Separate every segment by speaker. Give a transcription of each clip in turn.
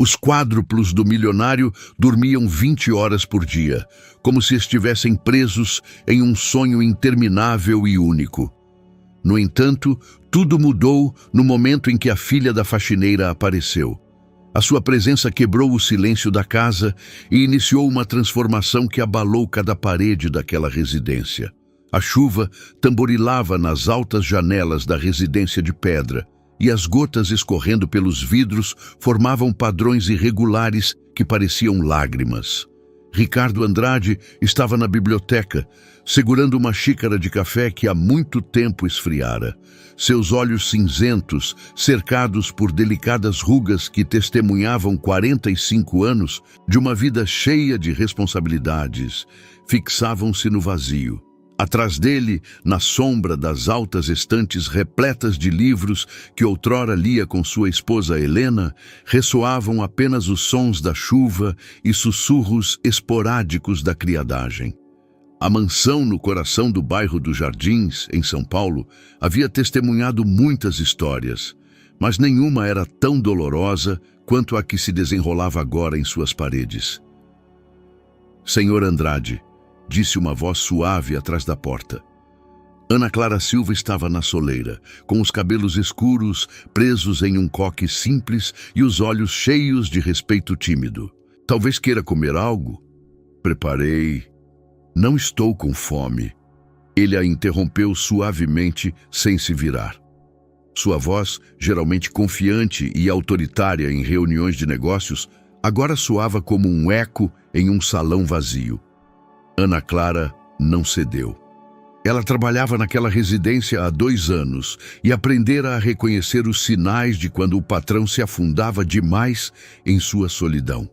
Speaker 1: Os quádruplos do milionário dormiam 20 horas por dia, como se estivessem presos em um sonho interminável e único. No entanto, tudo mudou no momento em que a filha da faxineira apareceu. A sua presença quebrou o silêncio da casa e iniciou uma transformação que abalou cada parede daquela residência. A chuva tamborilava nas altas janelas da residência de pedra, e as gotas escorrendo pelos vidros formavam padrões irregulares que pareciam lágrimas. Ricardo Andrade estava na biblioteca, segurando uma xícara de café que há muito tempo esfriara. Seus olhos cinzentos, cercados por delicadas rugas que testemunhavam 45 anos de uma vida cheia de responsabilidades, fixavam-se no vazio. Atrás dele, na sombra das altas estantes repletas de livros que outrora lia com sua esposa Helena, ressoavam apenas os sons da chuva e sussurros esporádicos da criadagem. A mansão no coração do bairro dos Jardins, em São Paulo, havia testemunhado muitas histórias, mas nenhuma era tão dolorosa quanto a que se desenrolava agora em suas paredes. Senhor Andrade, disse uma voz suave atrás da porta. Ana Clara Silva estava na soleira, com os cabelos escuros, presos em um coque simples e os olhos cheios de respeito tímido. Talvez queira comer algo? Preparei. Não estou com fome. Ele a interrompeu suavemente, sem se virar. Sua voz, geralmente confiante e autoritária em reuniões de negócios, agora soava como um eco em um salão vazio. Ana Clara não cedeu. Ela trabalhava naquela residência há 2 anos e aprendera a reconhecer os sinais de quando o patrão se afundava demais em sua solidão.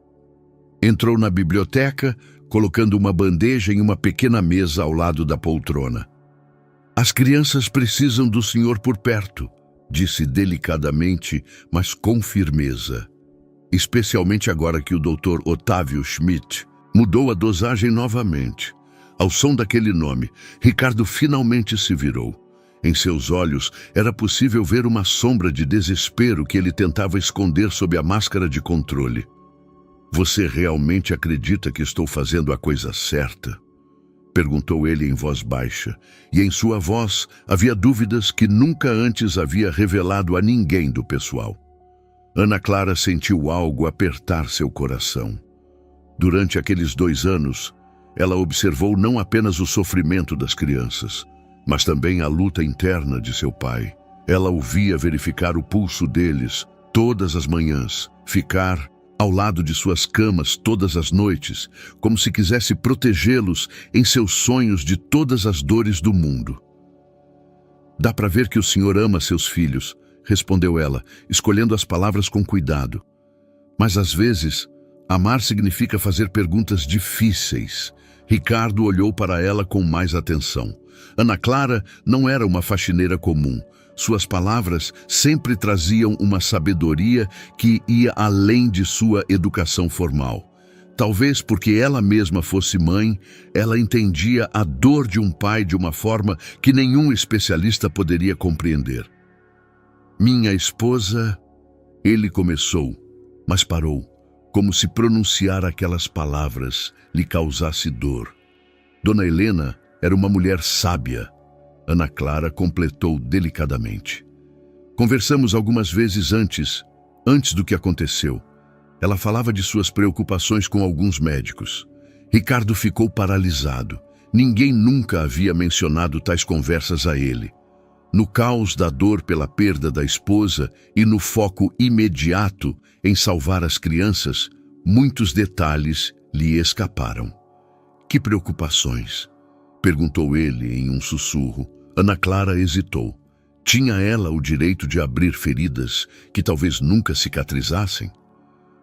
Speaker 1: Entrou na biblioteca, colocando uma bandeja em uma pequena mesa ao lado da poltrona. As crianças precisam do senhor por perto, disse delicadamente, mas com firmeza. Especialmente agora que o Dr. Otávio Schmidt mudou a dosagem novamente. Ao som daquele nome, Ricardo finalmente se virou. Em seus olhos era possível ver uma sombra de desespero que ele tentava esconder sob a máscara de controle. Você realmente acredita que estou fazendo a coisa certa? Perguntou ele em voz baixa, e em sua voz havia dúvidas que nunca antes havia revelado a ninguém do pessoal. Ana Clara sentiu algo apertar seu coração. Durante aqueles 2 anos, ela observou não apenas o sofrimento das crianças, mas também a luta interna de seu pai. Ela o via verificar o pulso deles todas as manhãs, ficar ao lado de suas camas todas as noites, como se quisesse protegê-los em seus sonhos de todas as dores do mundo. Dá para ver que o senhor ama seus filhos, respondeu ela, escolhendo as palavras com cuidado. Mas às vezes, amar significa fazer perguntas difíceis. Ricardo olhou para ela com mais atenção. Ana Clara não era uma faxineira comum. Suas palavras sempre traziam uma sabedoria que ia além de sua educação formal. Talvez porque ela mesma fosse mãe, ela entendia a dor de um pai de uma forma que nenhum especialista poderia compreender. Minha esposa, ele começou, mas parou, como se pronunciar aquelas palavras lhe causasse dor. Dona Helena era uma mulher sábia. Ana Clara completou delicadamente. Conversamos algumas vezes antes do que aconteceu. Ela falava de suas preocupações com alguns médicos. Ricardo ficou paralisado. Ninguém nunca havia mencionado tais conversas a ele. No caos da dor pela perda da esposa e no foco imediato em salvar as crianças, muitos detalhes lhe escaparam. Que preocupações? Perguntou ele em um sussurro. Ana Clara hesitou. Tinha ela o direito de abrir feridas que talvez nunca cicatrizassem?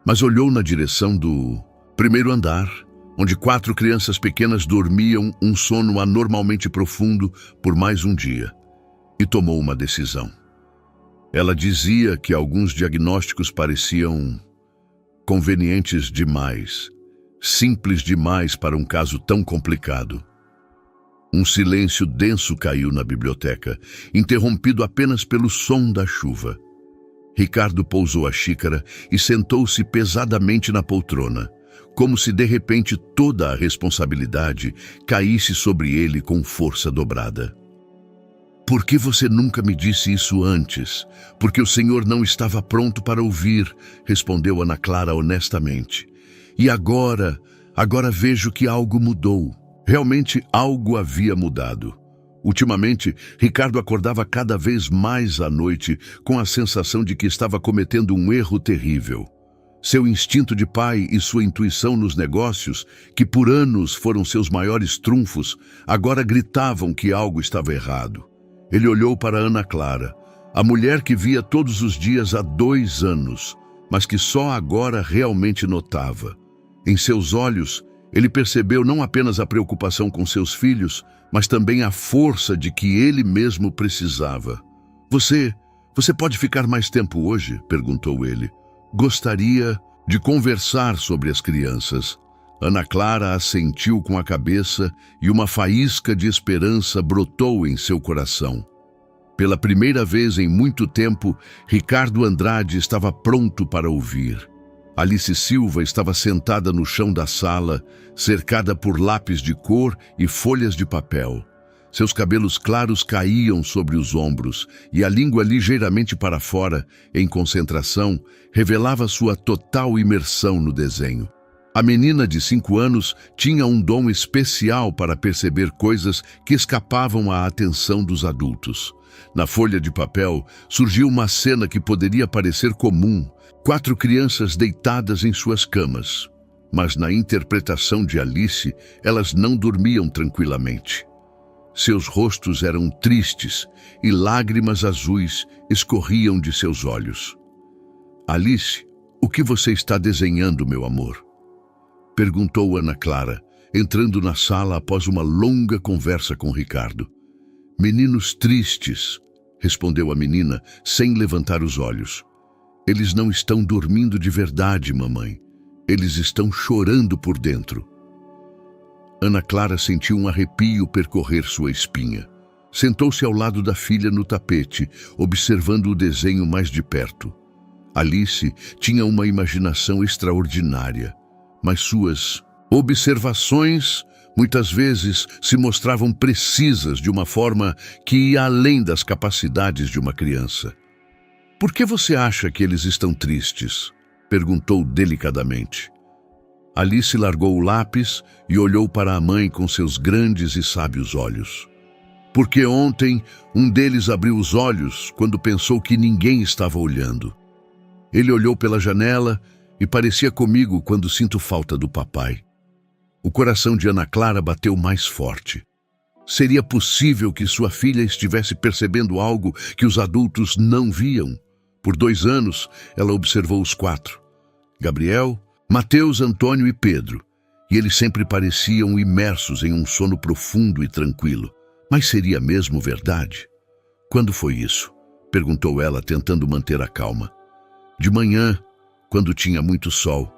Speaker 1: Mas olhou na direção do primeiro andar, onde 4 crianças pequenas dormiam um sono anormalmente profundo por mais um dia, e tomou uma decisão. Ela dizia que alguns diagnósticos pareciam convenientes demais, simples demais para um caso tão complicado. Um silêncio denso caiu na biblioteca, interrompido apenas pelo som da chuva. Ricardo pousou a xícara e sentou-se pesadamente na poltrona, como se de repente toda a responsabilidade caísse sobre ele com força dobrada. Por que você nunca me disse isso antes? Porque o senhor não estava pronto para ouvir, respondeu Ana Clara honestamente. E agora vejo que algo mudou. Realmente algo havia mudado. Ultimamente, Ricardo acordava cada vez mais à noite com a sensação de que estava cometendo um erro terrível. Seu instinto de pai e sua intuição nos negócios, que por anos foram seus maiores trunfos, agora gritavam que algo estava errado. Ele olhou para Ana Clara, a mulher que via todos os dias há 2 anos, mas que só agora realmente notava. Em seus olhos, ele percebeu não apenas a preocupação com seus filhos, mas também a força de que ele mesmo precisava. Você pode ficar mais tempo hoje?" perguntou ele. "Gostaria de conversar sobre as crianças." Ana Clara assentiu com a cabeça e uma faísca de esperança brotou em seu coração. Pela primeira vez em muito tempo, Ricardo Andrade estava pronto para ouvir. Alice Silva estava sentada no chão da sala, cercada por lápis de cor e folhas de papel. Seus cabelos claros caíam sobre os ombros e a língua ligeiramente para fora, em concentração, revelava sua total imersão no desenho. A menina de 5 anos tinha um dom especial para perceber coisas que escapavam à atenção dos adultos. Na folha de papel surgiu uma cena que poderia parecer comum: 4 crianças deitadas em suas camas. Mas na interpretação de Alice, elas não dormiam tranquilamente. Seus rostos eram tristes e lágrimas azuis escorriam de seus olhos. "Alice, o que você está desenhando, meu amor?" perguntou Ana Clara, entrando na sala após uma longa conversa com Ricardo. "Meninos tristes", respondeu a menina, sem levantar os olhos. "Eles não estão dormindo de verdade, mamãe. Eles estão chorando por dentro." Ana Clara sentiu um arrepio percorrer sua espinha. Sentou-se ao lado da filha no tapete, observando o desenho mais de perto. Alice tinha uma imaginação extraordinária, mas suas observações muitas vezes se mostravam precisas de uma forma que ia além das capacidades de uma criança. "Por que você acha que eles estão tristes?" perguntou delicadamente. Alice largou o lápis e olhou para a mãe com seus grandes e sábios olhos. "Porque ontem um deles abriu os olhos quando pensou que ninguém estava olhando. Ele olhou pela janela e parecia comigo quando sinto falta do papai." O coração de Ana Clara bateu mais forte. Seria possível que sua filha estivesse percebendo algo que os adultos não viam? Por 2 anos, ela observou os 4. Gabriel, Mateus, Antônio e Pedro, e eles sempre pareciam imersos em um sono profundo e tranquilo. Mas seria mesmo verdade? "Quando foi isso?" perguntou ela, tentando manter a calma. "De manhã, quando tinha muito sol.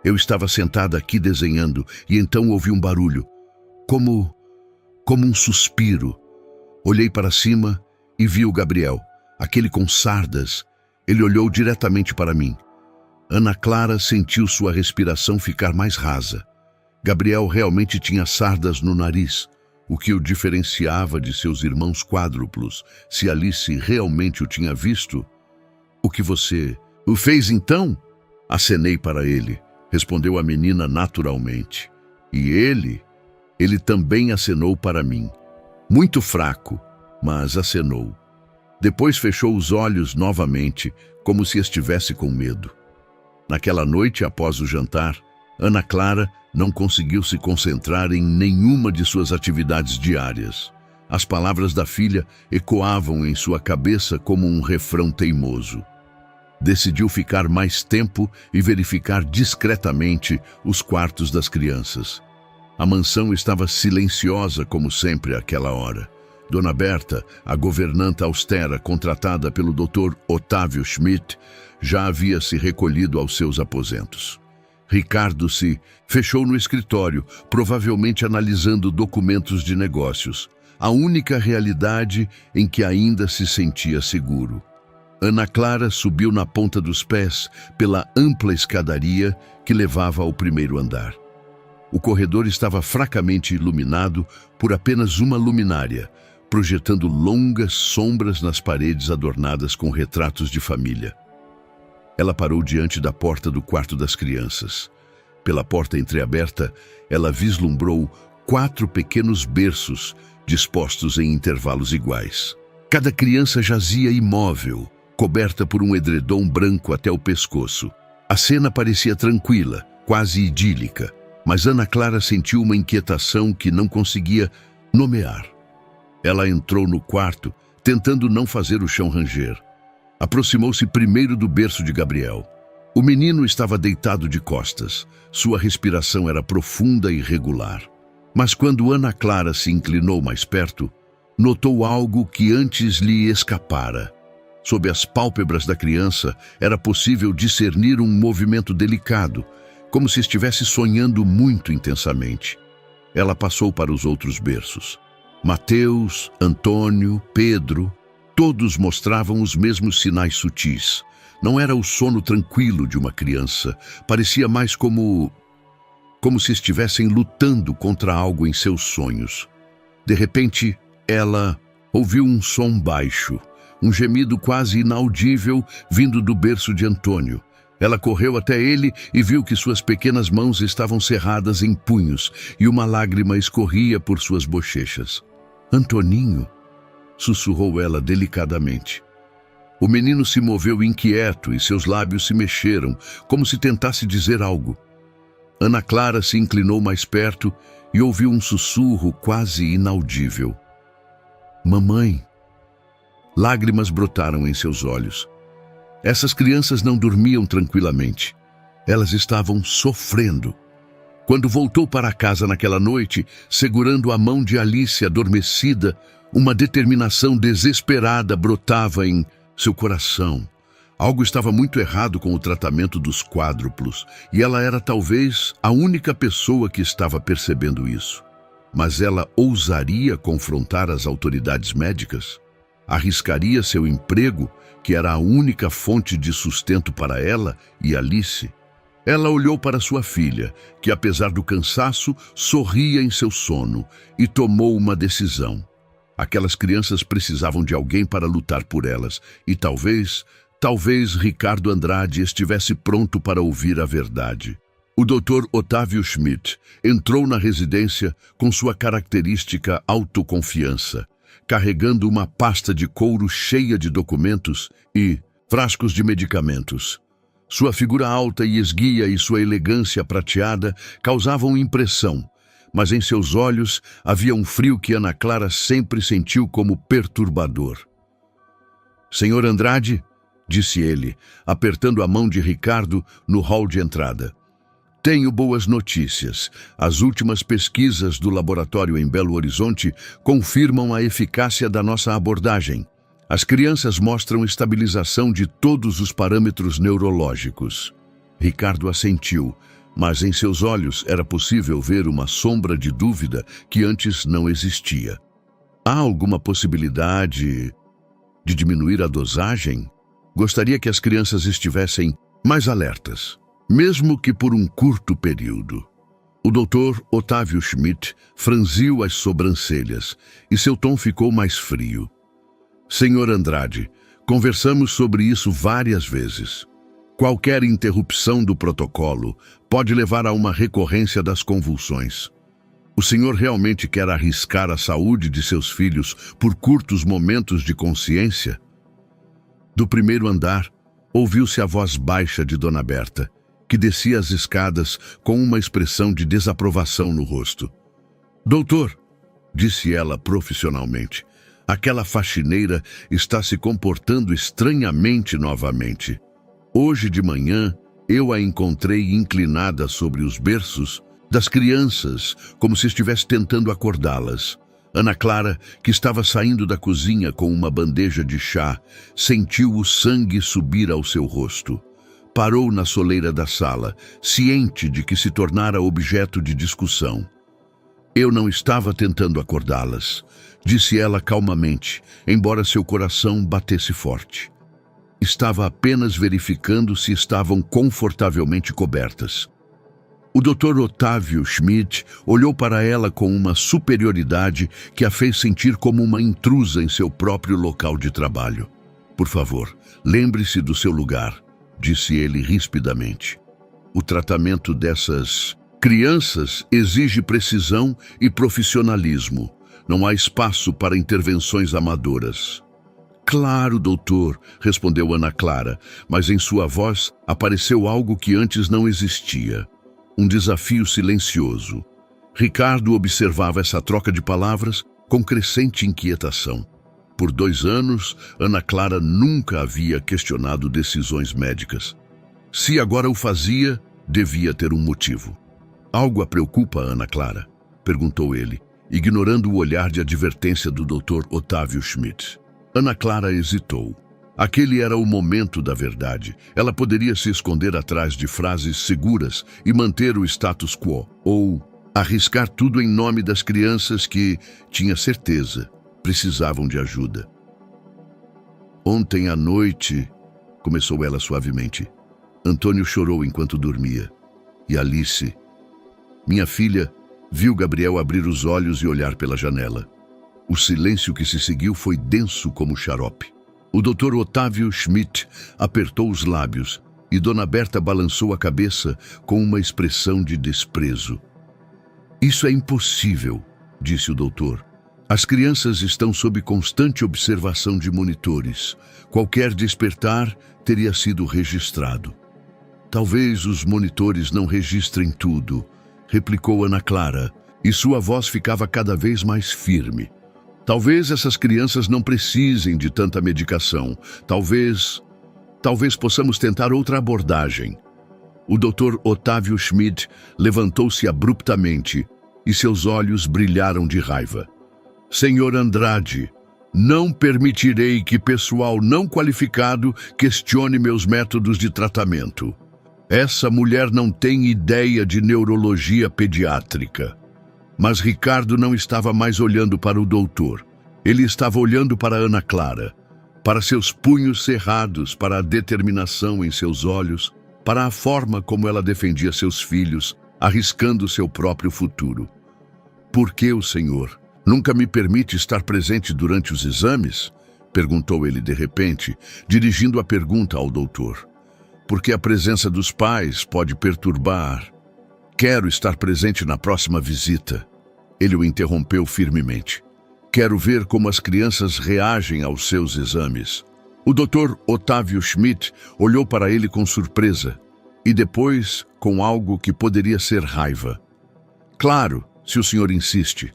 Speaker 1: Eu estava sentada aqui desenhando e então ouvi um barulho, como um suspiro. Olhei para cima e vi o Gabriel, aquele com sardas. Ele olhou diretamente para mim." Ana Clara sentiu sua respiração ficar mais rasa. Gabriel realmente tinha sardas no nariz, o que o diferenciava de seus irmãos quádruplos. Se Alice realmente o tinha visto... "O que você o fez então?" Acenei para ele, respondeu a menina naturalmente. E ele também acenou para mim. Muito fraco, mas acenou. Depois fechou os olhos novamente, como se estivesse com medo. Naquela noite, após o jantar, Ana Clara não conseguiu se concentrar em nenhuma de suas atividades diárias. As palavras da filha ecoavam em sua cabeça como um refrão teimoso. Decidiu ficar mais tempo e verificar discretamente os quartos das crianças. A mansão estava silenciosa como sempre àquela hora. Dona Berta, a governanta austera contratada pelo Dr. Otávio Schmidt, já havia se recolhido aos seus aposentos. Ricardo se fechou no escritório, provavelmente analisando documentos de negócios, a única realidade em que ainda se sentia seguro. Ana Clara subiu na ponta dos pés pela ampla escadaria que levava ao primeiro andar. O corredor estava fracamente iluminado por apenas uma luminária, projetando longas sombras nas paredes adornadas com retratos de família. Ela parou diante da porta do quarto das crianças. Pela porta entreaberta, ela vislumbrou 4 pequenos berços dispostos em intervalos iguais. Cada criança jazia imóvel, coberta por um edredom branco até o pescoço. A cena parecia tranquila, quase idílica, mas Ana Clara sentiu uma inquietação que não conseguia nomear. Ela entrou no quarto, tentando não fazer o chão ranger. Aproximou-se primeiro do berço de Gabriel. O menino estava deitado de costas. Sua respiração era profunda e regular. Mas quando Ana Clara se inclinou mais perto, notou algo que antes lhe escapara. Sob as pálpebras da criança, era possível discernir um movimento delicado, como se estivesse sonhando muito intensamente. Ela passou para os outros berços. Mateus, Antônio, Pedro, todos mostravam os mesmos sinais sutis. Não era o sono tranquilo de uma criança, parecia mais como se estivessem lutando contra algo em seus sonhos. De repente, ela ouviu um som baixo, um gemido quase inaudível vindo do berço de Antônio. Ela correu até ele e viu que suas pequenas mãos estavam cerradas em punhos e uma lágrima escorria por suas bochechas. «Antoninho», sussurrou ela delicadamente. O menino se moveu inquieto e seus lábios se mexeram, como se tentasse dizer algo. Ana Clara se inclinou mais perto e ouviu um sussurro quase inaudível. «Mamãe». Lágrimas brotaram em seus olhos. Essas crianças não dormiam tranquilamente. Elas estavam sofrendo. Quando voltou para casa naquela noite, segurando a mão de Alice adormecida, uma determinação desesperada brotava em seu coração. Algo estava muito errado com o tratamento dos quádruplos, e ela era talvez a única pessoa que estava percebendo isso. Mas ela ousaria confrontar as autoridades médicas? Arriscaria seu emprego, que era a única fonte de sustento para ela e Alice? Ela olhou para sua filha, que apesar do cansaço, sorria em seu sono, e tomou uma decisão. Aquelas crianças precisavam de alguém para lutar por elas, e talvez Ricardo Andrade estivesse pronto para ouvir a verdade. O Dr. Otávio Schmidt entrou na residência com sua característica autoconfiança, carregando uma pasta de couro cheia de documentos e frascos de medicamentos. Sua figura alta e esguia e sua elegância prateada causavam impressão, mas em seus olhos havia um frio que Ana Clara sempre sentiu como perturbador. «Senhor Andrade», disse ele, apertando a mão de Ricardo no hall de entrada. «Tenho boas notícias. As últimas pesquisas do laboratório em Belo Horizonte confirmam a eficácia da nossa abordagem. As crianças mostram estabilização de todos os parâmetros neurológicos». Ricardo assentiu, mas em seus olhos era possível ver uma sombra de dúvida que antes não existia. «Há alguma possibilidade de diminuir a dosagem? Gostaria que as crianças estivessem mais alertas, mesmo que por um curto período». O Dr. Otávio Schmidt franziu as sobrancelhas e seu tom ficou mais frio. «Senhor Andrade, conversamos sobre isso várias vezes. Qualquer interrupção do protocolo pode levar a uma recorrência das convulsões. O senhor realmente quer arriscar a saúde de seus filhos por curtos momentos de consciência?» Do primeiro andar, ouviu-se a voz baixa de Dona Berta, que descia as escadas com uma expressão de desaprovação no rosto. «Doutor», disse ela profissionalmente, «aquela faxineira está se comportando estranhamente novamente. Hoje de manhã, eu a encontrei inclinada sobre os berços das crianças, como se estivesse tentando acordá-las. Ana Clara, que estava saindo da cozinha com uma bandeja de chá, sentiu o sangue subir ao seu rosto. Parou na soleira da sala, ciente de que se tornara objeto de discussão. «Eu não estava tentando acordá-las», disse ela calmamente, embora seu coração batesse forte. Estava apenas verificando se estavam confortavelmente cobertas. O Dr. Otávio Schmidt olhou para ela com uma superioridade que a fez sentir como uma intrusa em seu próprio local de trabalho. Por favor, lembre-se do seu lugar, disse ele rispidamente. O tratamento dessas crianças exige precisão e profissionalismo. Não há espaço para intervenções amadoras. Claro, doutor, respondeu Ana Clara, mas em sua voz apareceu algo que antes não existia. Um desafio silencioso. Ricardo observava essa troca de palavras com crescente inquietação. Por 2 anos, Ana Clara nunca havia questionado decisões médicas. Se agora o fazia, devia ter um motivo. Algo a preocupa, Ana Clara? Perguntou ele, ignorando o olhar de advertência do Dr. Otávio Schmidt. Ana Clara hesitou. Aquele era o momento da verdade. Ela poderia se esconder atrás de frases seguras e manter o status quo, ou arriscar tudo em nome das crianças que, tinha certeza, precisavam de ajuda. Ontem à noite, começou ela suavemente, Antônio chorou enquanto dormia. E Alice, minha filha, viu Gabriel abrir os olhos e olhar pela janela. O silêncio que se seguiu foi denso como xarope. O Dr. Otávio Schmidt apertou os lábios e Dona Berta balançou a cabeça com uma expressão de desprezo. Isso é impossível, disse o doutor. As crianças estão sob constante observação de monitores. Qualquer despertar teria sido registrado. Talvez os monitores não registrem tudo, replicou Ana Clara, e sua voz ficava cada vez mais firme. Talvez essas crianças não precisem de tanta medicação. Talvez possamos tentar outra abordagem. O Dr. Otávio Schmidt levantou-se abruptamente e seus olhos brilharam de raiva. Senhor Andrade, não permitirei que pessoal não qualificado questione meus métodos de tratamento. Essa mulher não tem ideia de neurologia pediátrica. Mas Ricardo não estava mais olhando para o doutor. Ele estava olhando para Ana Clara, para seus punhos cerrados, para a determinação em seus olhos, para a forma como ela defendia seus filhos, arriscando seu próprio futuro. Por que o senhor nunca me permite estar presente durante os exames? Perguntou ele de repente, dirigindo a pergunta ao doutor. Porque a presença dos pais pode perturbar. Quero estar presente na próxima visita. Ele o interrompeu firmemente. Quero ver como as crianças reagem aos seus exames. O Dr. Otávio Schmidt olhou para ele com surpresa e depois com algo que poderia ser raiva. Claro, se o senhor insiste,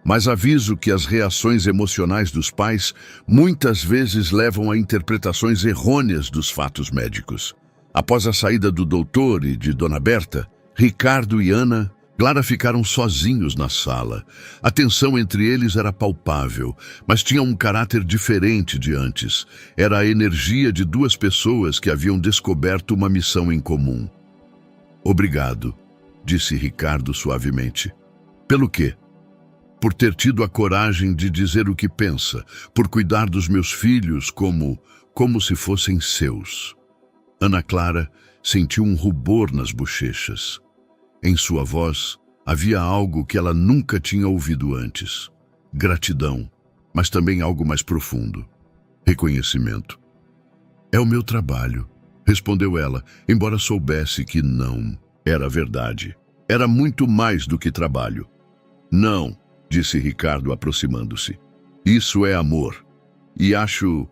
Speaker 1: mas aviso que as reações emocionais dos pais muitas vezes levam a interpretações errôneas dos fatos médicos. Após a saída do doutor e de Dona Berta, Ricardo e Ana Clara ficaram sozinhos na sala. A tensão entre eles era palpável, mas tinha um caráter diferente de antes. Era a energia de 2 pessoas que haviam descoberto uma missão em comum. Obrigado, disse Ricardo suavemente. Pelo quê? Por ter tido a coragem de dizer o que pensa, por cuidar dos meus filhos como se fossem seus. Ana Clara sentiu um rubor nas bochechas. Em sua voz havia algo que ela nunca tinha ouvido antes. Gratidão, mas também algo mais profundo. Reconhecimento. É o meu trabalho, respondeu ela, embora soubesse que não era verdade. Era muito mais do que trabalho. Não, disse Ricardo aproximando-se. Isso é amor. E acho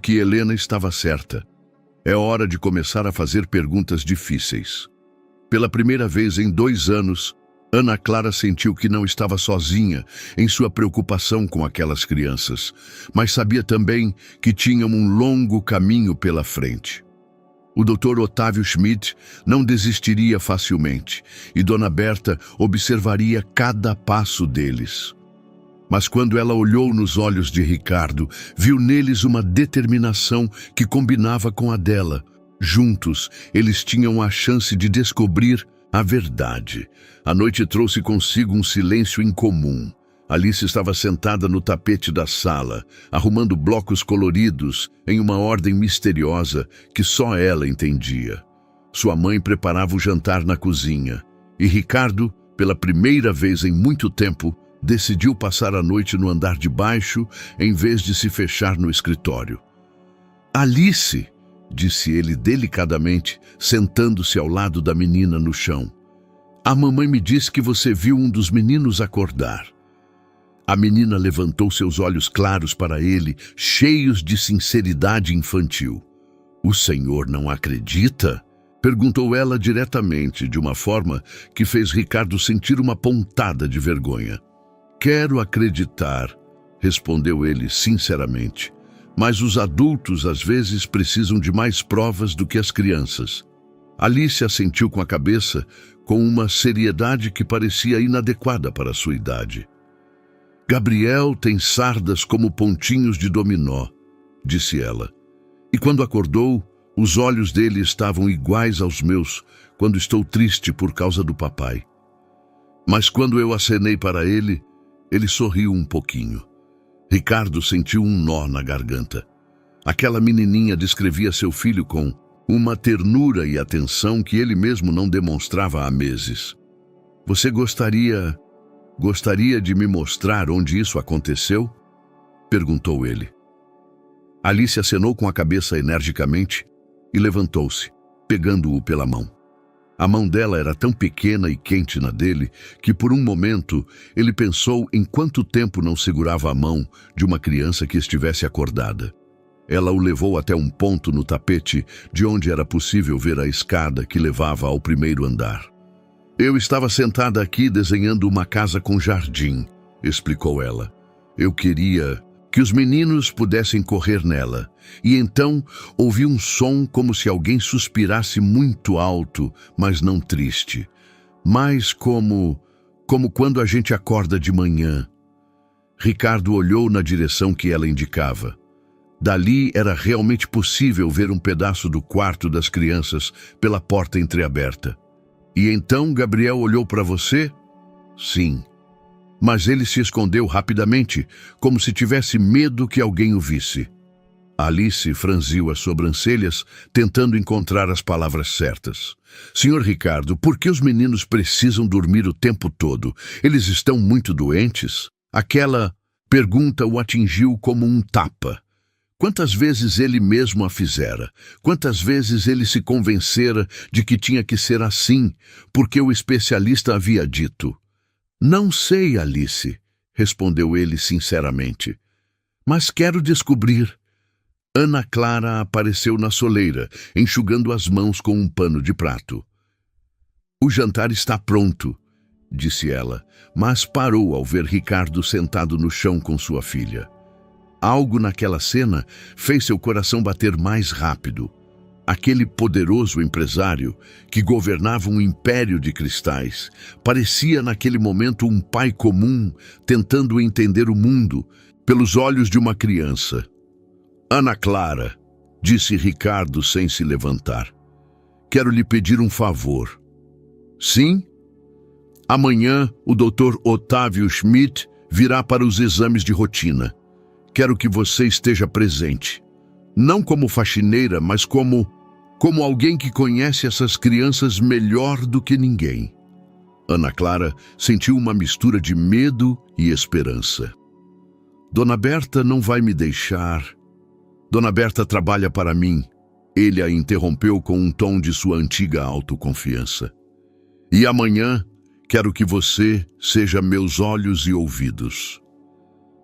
Speaker 1: que Helena estava certa. É hora de começar a fazer perguntas difíceis. Pela primeira vez em 2 anos, Ana Clara sentiu que não estava sozinha em sua preocupação com aquelas crianças, mas sabia também que tinham um longo caminho pela frente. O Dr. Otávio Schmidt não desistiria facilmente e Dona Berta observaria cada passo deles. Mas quando ela olhou nos olhos de Ricardo, viu neles uma determinação que combinava com a dela. Juntos, eles tinham a chance de descobrir a verdade. A noite trouxe consigo um silêncio incomum. Alice estava sentada no tapete da sala, arrumando blocos coloridos em uma ordem misteriosa que só ela entendia. Sua mãe preparava o jantar na cozinha, e Ricardo, pela primeira vez em muito tempo, decidiu passar a noite no andar de baixo em vez de se fechar no escritório. "Alice", disse ele delicadamente, sentando-se ao lado da menina no chão. "A mamãe me disse que você viu um dos meninos acordar." A menina levantou seus olhos claros para ele, cheios de sinceridade infantil. "O senhor não acredita?" perguntou ela diretamente, de uma forma que fez Ricardo sentir uma pontada de vergonha. "Quero acreditar", respondeu ele sinceramente. "Mas os adultos às vezes precisam de mais provas do que as crianças." Alice assentiu com a cabeça, com uma seriedade que parecia inadequada para a sua idade. "Gabriel tem sardas como pontinhos de dominó", disse ela. "E quando acordou, os olhos dele estavam iguais aos meus quando estou triste por causa do papai. Mas quando eu acenei para ele, ele sorriu um pouquinho." Ricardo sentiu um nó na garganta. Aquela menininha descrevia seu filho com uma ternura e atenção que ele mesmo não demonstrava há meses. "Você gostaria de me mostrar onde isso aconteceu?" perguntou ele. Alice acenou com a cabeça energicamente e levantou-se, pegando-o pela mão. A mão dela era tão pequena e quente na dele que por um momento ele pensou em quanto tempo não segurava a mão de uma criança que estivesse acordada. Ela o levou até um ponto no tapete de onde era possível ver a escada que levava ao primeiro andar. "Eu estava sentada aqui desenhando uma casa com jardim", explicou ela. "Eu queria que os meninos pudessem correr nela, e então ouvi um som como se alguém suspirasse muito alto, mas não triste. Mas como quando a gente acorda de manhã." Ricardo olhou na direção que ela indicava. Dali era realmente possível ver um pedaço do quarto das crianças pela porta entreaberta. "E então Gabriel olhou para você?" "Sim." "Mas ele se escondeu rapidamente, como se tivesse medo que alguém o visse." Alice franziu as sobrancelhas, tentando encontrar as palavras certas. "Senhor Ricardo, por que os meninos precisam dormir o tempo todo? Eles estão muito doentes?" Aquela pergunta o atingiu como um tapa. Quantas vezes ele mesmo a fizera? Quantas vezes ele se convencera de que tinha que ser assim, porque o especialista havia dito? "Não sei, Alice", respondeu ele sinceramente. "Mas quero descobrir." Ana Clara apareceu na soleira, enxugando as mãos com um pano de prato. "O jantar está pronto", disse ela, mas parou ao ver Ricardo sentado no chão com sua filha. Algo naquela cena fez seu coração bater mais rápido. Aquele poderoso empresário que governava um império de cristais parecia naquele momento um pai comum tentando entender o mundo pelos olhos de uma criança. "Ana Clara", disse Ricardo sem se levantar, "quero lhe pedir um favor." "Sim?" "Amanhã o Dr. Otávio Schmidt virá para os exames de rotina. Quero que você esteja presente. Não como faxineira, mas como alguém que conhece essas crianças melhor do que ninguém." Ana Clara sentiu uma mistura de medo e esperança. "Dona Berta não vai me deixar. Dona Berta trabalha para mim." Ele a interrompeu com um tom de sua antiga autoconfiança. "E amanhã quero que você seja meus olhos e ouvidos."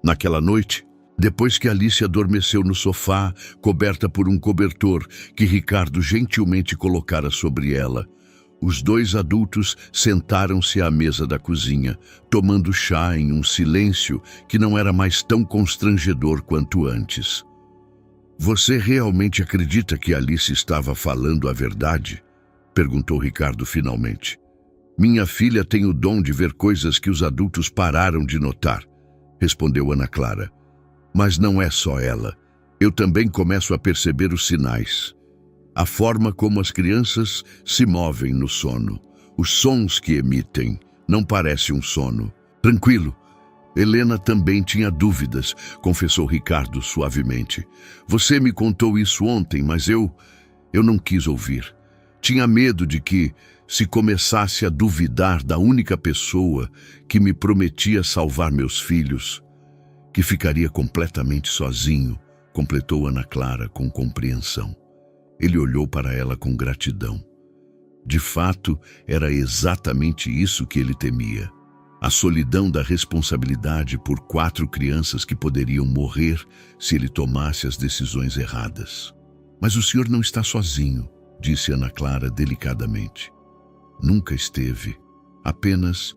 Speaker 1: Naquela noite, depois que Alice adormeceu no sofá, coberta por um cobertor que Ricardo gentilmente colocara sobre ela, os dois adultos sentaram-se à mesa da cozinha, tomando chá em um silêncio que não era mais tão constrangedor quanto antes. "Você realmente acredita que Alice estava falando a verdade?" perguntou Ricardo finalmente. "Minha filha tem o dom de ver coisas que os adultos pararam de notar", respondeu Ana Clara. "Mas não é só ela. Eu também começo a perceber os sinais. A forma como as crianças se movem no sono. Os sons que emitem. Não parece um sono. Tranquilo. Helena também tinha dúvidas, confessou Ricardo suavemente. Você me contou isso ontem, mas eu não quis ouvir. Tinha medo de que, se começasse a duvidar da única pessoa que me prometia salvar meus filhos, que ficaria completamente sozinho, completou Ana Clara com compreensão. Ele olhou para ela com gratidão. De fato, era exatamente isso que ele temia. A solidão da responsabilidade por 4 crianças que poderiam morrer se ele tomasse as decisões erradas. Mas o senhor não está sozinho, disse Ana Clara delicadamente. Nunca esteve. Apenas,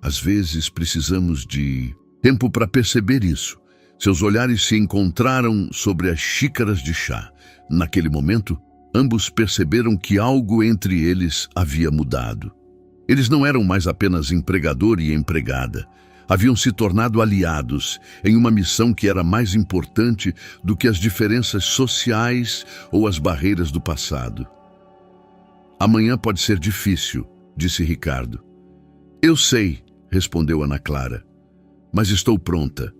Speaker 1: às vezes, precisamos de tempo para perceber isso. Seus olhares se encontraram sobre as xícaras de chá. Naquele momento, ambos perceberam que algo entre eles havia mudado. Eles não eram mais apenas empregador e empregada. Haviam se tornado aliados em uma missão que era mais importante do que as diferenças sociais ou as barreiras do passado. Amanhã pode ser difícil, disse Ricardo. Eu sei, respondeu Ana Clara, mas estou pronta.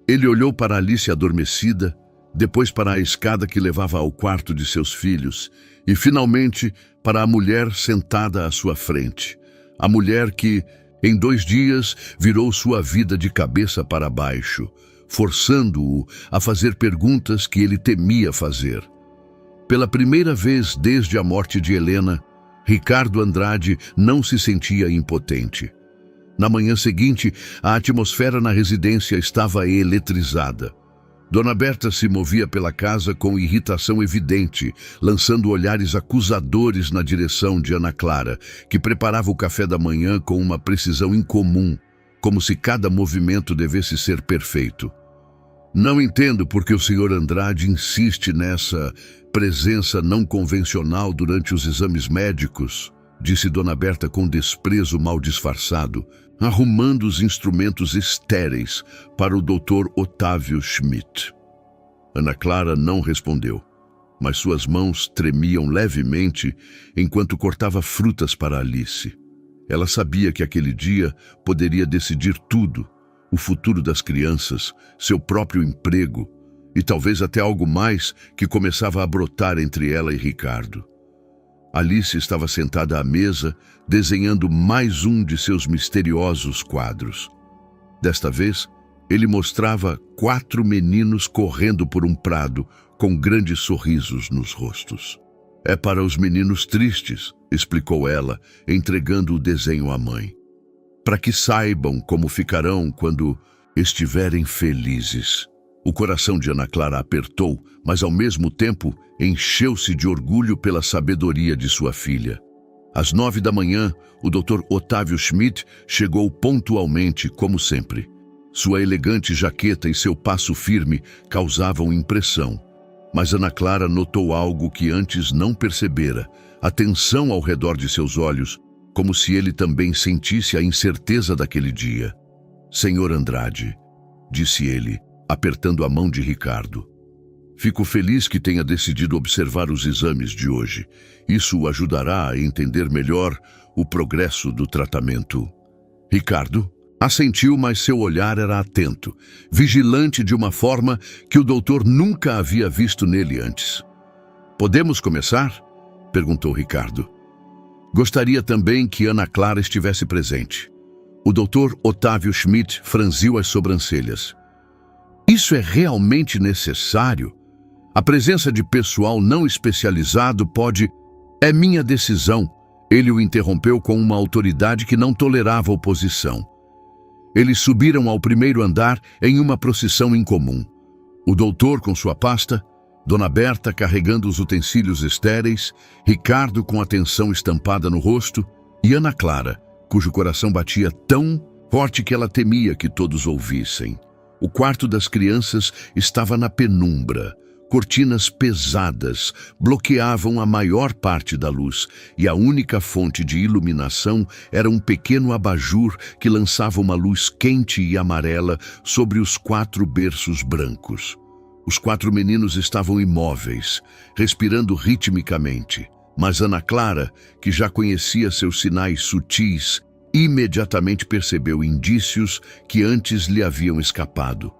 Speaker 1: Ele olhou para Alice adormecida, depois para a escada que levava ao quarto de seus filhos e, finalmente, para a mulher sentada à sua frente. A mulher que, em 2 dias, virou sua vida de cabeça para baixo, forçando-o a fazer perguntas que ele temia fazer. Pela primeira vez desde a morte de Helena, Ricardo Andrade não se sentia impotente. Na manhã seguinte, a atmosfera na residência estava eletrizada. Dona Berta se movia pela casa com irritação evidente, lançando olhares acusadores na direção de Ana Clara, que preparava o café da manhã com uma precisão incomum, como se cada movimento devesse ser perfeito. Não entendo por que o Sr. Andrade insiste nessa presença não convencional durante os exames médicos, disse Dona Berta com desprezo mal disfarçado, arrumando os instrumentos estéreis para o Dr. Otávio Schmidt. Ana Clara não respondeu, mas suas mãos tremiam levemente enquanto cortava frutas para Alice. Ela sabia que aquele dia poderia decidir tudo, o futuro das crianças, seu próprio emprego e talvez até algo mais que começava a brotar entre ela e Ricardo. Alice estava sentada à mesa, desenhando mais um de seus misteriosos quadros. Desta vez, ele mostrava 4 meninos correndo por um prado, com grandes sorrisos nos rostos. É para os meninos tristes, explicou ela, entregando o desenho à mãe. Para que saibam como ficarão quando estiverem felizes. O coração de Ana Clara apertou, mas ao mesmo tempo encheu-se de orgulho pela sabedoria de sua filha. Às 9 da manhã, o Dr. Otávio Schmidt chegou pontualmente, como sempre. Sua elegante jaqueta e seu passo firme causavam impressão. Mas Ana Clara notou algo que antes não percebera, a tensão ao redor de seus olhos, como se ele também sentisse a incerteza daquele dia. Senhor Andrade, disse ele, apertando a mão de Ricardo. Fico feliz que tenha decidido observar os exames de hoje. Isso o ajudará a entender melhor o progresso do tratamento. Ricardo assentiu, mas seu olhar era atento, vigilante de uma forma que o doutor nunca havia visto nele antes. Podemos começar? Perguntou Ricardo. Gostaria também que Ana Clara estivesse presente. O doutor Otávio Schmidt franziu as sobrancelhas. Isso é realmente necessário? A presença de pessoal não especializado pode... É minha decisão. Ele o interrompeu com uma autoridade que não tolerava oposição. Eles subiram ao primeiro andar em uma procissão incomum. O doutor com sua pasta, Dona Berta carregando os utensílios estéreis, Ricardo com a tensão estampada no rosto e Ana Clara, cujo coração batia tão forte que ela temia que todos ouvissem. O quarto das crianças estava na penumbra. Cortinas pesadas bloqueavam a maior parte da luz e a única fonte de iluminação era um pequeno abajur que lançava uma luz quente e amarela sobre os 4 berços brancos. Os 4 meninos estavam imóveis, respirando ritmicamente, mas Ana Clara, que já conhecia seus sinais sutis, imediatamente percebeu indícios que antes lhe haviam escapado.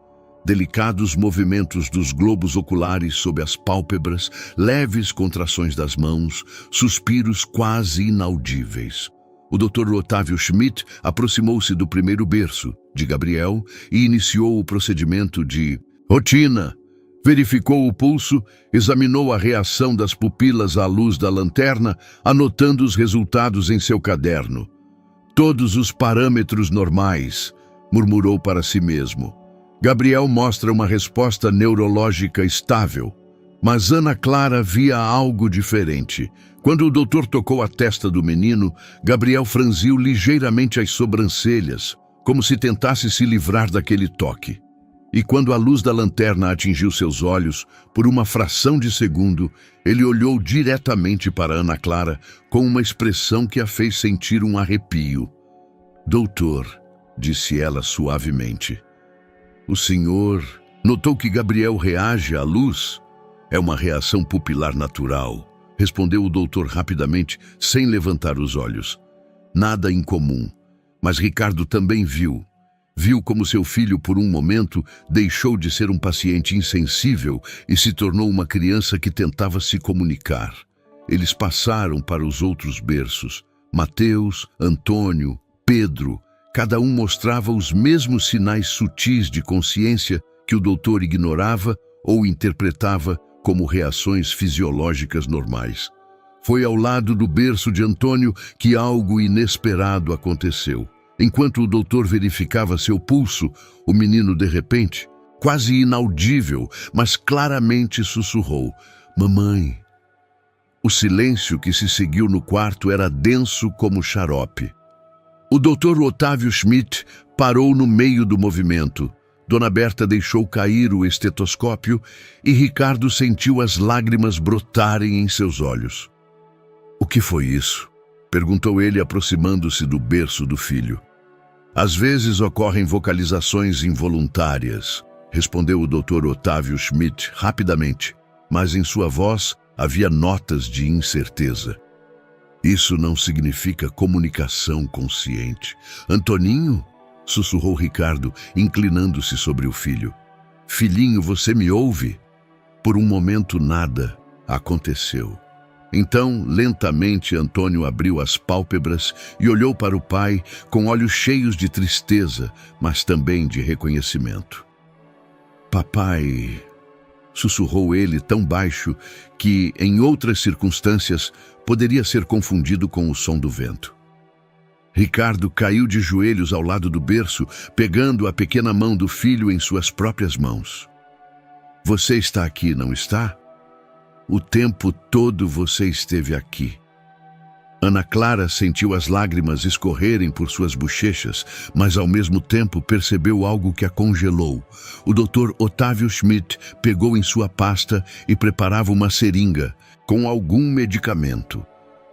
Speaker 1: Delicados movimentos dos globos oculares sob as pálpebras, leves contrações das mãos, suspiros quase inaudíveis. O Dr. Otávio Schmidt aproximou-se do primeiro berço, de Gabriel, e iniciou o procedimento de rotina. Verificou o pulso, examinou a reação das pupilas à luz da lanterna, anotando os resultados em seu caderno. Todos os parâmetros normais, murmurou para si mesmo. Gabriel mostra uma resposta neurológica estável, mas Ana Clara via algo diferente. Quando o doutor tocou a testa do menino, Gabriel franziu ligeiramente as sobrancelhas, como se tentasse se livrar daquele toque. E quando a luz da lanterna atingiu seus olhos, por uma fração de segundo, ele olhou diretamente para Ana Clara com uma expressão que a fez sentir um arrepio. Doutor, disse ela suavemente. O senhor notou que Gabriel reage à luz? É uma reação pupilar natural, respondeu o doutor rapidamente, sem levantar os olhos. Nada incomum, mas Ricardo também viu. Viu como seu filho, por um momento, deixou de ser um paciente insensível e se tornou uma criança que tentava se comunicar. Eles passaram para os outros berços. Mateus, Antônio, Pedro, cada um mostrava os mesmos sinais sutis de consciência que o doutor ignorava ou interpretava como reações fisiológicas normais. Foi ao lado do berço de Antônio que algo inesperado aconteceu. Enquanto o doutor verificava seu pulso, o menino, de repente, quase inaudível, mas claramente sussurrou: "Mamãe." O silêncio que se seguiu no quarto era denso como xarope. O doutor Otávio Schmidt parou no meio do movimento. Dona Berta deixou cair o estetoscópio e Ricardo sentiu as lágrimas brotarem em seus olhos. "O que foi isso?" perguntou ele, aproximando-se do berço do filho. "Às vezes ocorrem vocalizações involuntárias", respondeu o Dr. Otávio Schmidt rapidamente, mas em sua voz havia notas de incerteza. "Isso não significa comunicação consciente." "Antoninho?" sussurrou Ricardo, inclinando-se sobre o filho. "Filhinho, você me ouve?" Por um momento nada aconteceu. Então, lentamente, Antônio abriu as pálpebras e olhou para o pai com olhos cheios de tristeza, mas também de reconhecimento. "Papai", sussurrou ele tão baixo que, em outras circunstâncias, poderia ser confundido com o som do vento. Ricardo caiu de joelhos ao lado do berço, pegando a pequena mão do filho em suas próprias mãos. "Você está aqui, não está? O tempo todo você esteve aqui." Ana Clara sentiu as lágrimas escorrerem por suas bochechas, mas ao mesmo tempo percebeu algo que a congelou. O Dr. Otávio Schmidt pegou em sua pasta e preparava uma seringa com algum medicamento.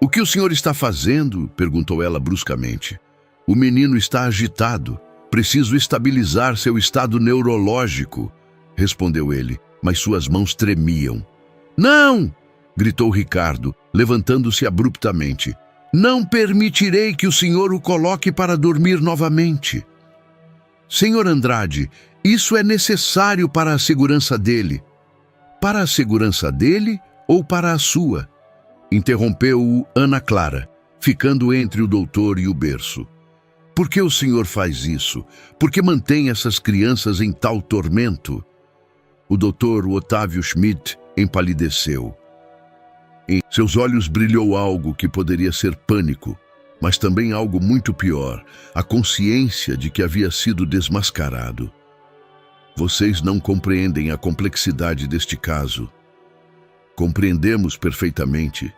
Speaker 1: "O que o senhor está fazendo?" perguntou ela bruscamente. "O menino está agitado. Preciso estabilizar seu estado neurológico", respondeu ele, mas suas mãos tremiam. "Não!" gritou Ricardo, levantando-se abruptamente. "Não permitirei que o senhor o coloque para dormir novamente." "Senhor Andrade, isso é necessário para a segurança dele." "Para a segurança dele ou para a sua?" interrompeu-o Ana Clara, ficando entre o doutor e o berço. "Por que o senhor faz isso? Por que mantém essas crianças em tal tormento?" O doutor Otávio Schmidt empalideceu. Em seus olhos brilhou algo que poderia ser pânico, mas também algo muito pior, a consciência de que havia sido desmascarado. "Vocês não compreendem a complexidade deste caso." "Compreendemos perfeitamente",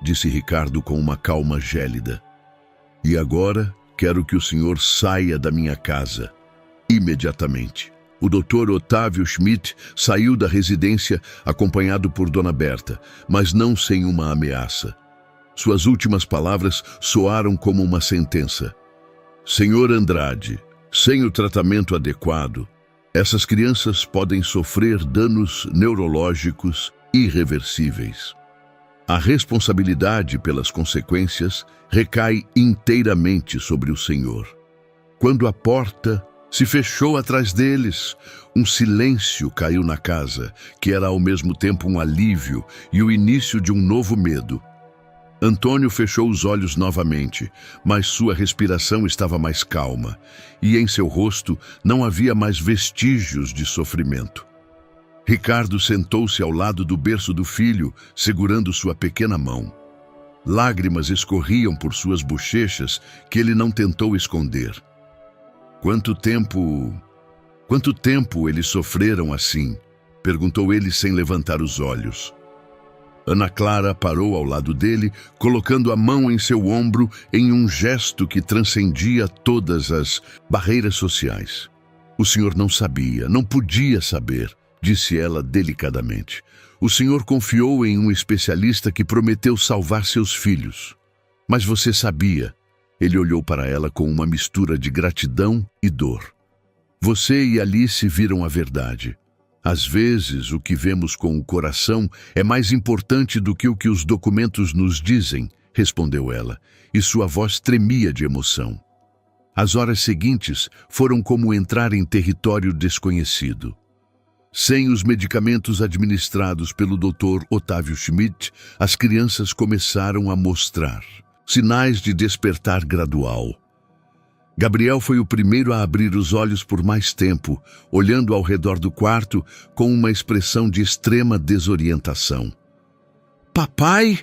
Speaker 1: disse Ricardo com uma calma gélida. "E agora quero que o senhor saia da minha casa, imediatamente." O Dr. Otávio Schmidt saiu da residência acompanhado por Dona Berta, mas não sem uma ameaça. Suas últimas palavras soaram como uma sentença. "Senhor Andrade, sem o tratamento adequado, essas crianças podem sofrer danos neurológicos irreversíveis." A responsabilidade pelas consequências recai inteiramente sobre o Senhor. Quando a porta se fechou atrás deles, um silêncio caiu na casa, que era ao mesmo tempo um alívio e o início de um novo medo. Antônio fechou os olhos novamente, mas sua respiração estava mais calma, e em seu rosto não havia mais vestígios de sofrimento. Ricardo sentou-se ao lado do berço do filho, segurando sua pequena mão. Lágrimas escorriam por suas bochechas que ele não tentou esconder. Quanto tempo eles sofreram assim? Perguntou ele sem levantar os olhos. Ana Clara parou ao lado dele, colocando a mão em seu ombro em um gesto que transcendia todas as barreiras sociais. O senhor não sabia, não podia saber, disse ela delicadamente. O senhor confiou em um especialista que prometeu salvar seus filhos. Mas você sabia. Ele olhou para ela com uma mistura de gratidão e dor. Você e Alice viram a verdade. Às vezes, o que vemos com o coração é mais importante do que o que os documentos nos dizem, respondeu ela, e sua voz tremia de emoção. As horas seguintes foram como entrar em território desconhecido. Sem os medicamentos administrados pelo Dr. Otávio Schmidt, as crianças começaram a mostrar sinais de despertar gradual. Gabriel foi o primeiro a abrir os olhos por mais tempo, olhando ao redor do quarto com uma expressão de extrema desorientação. "Papai?"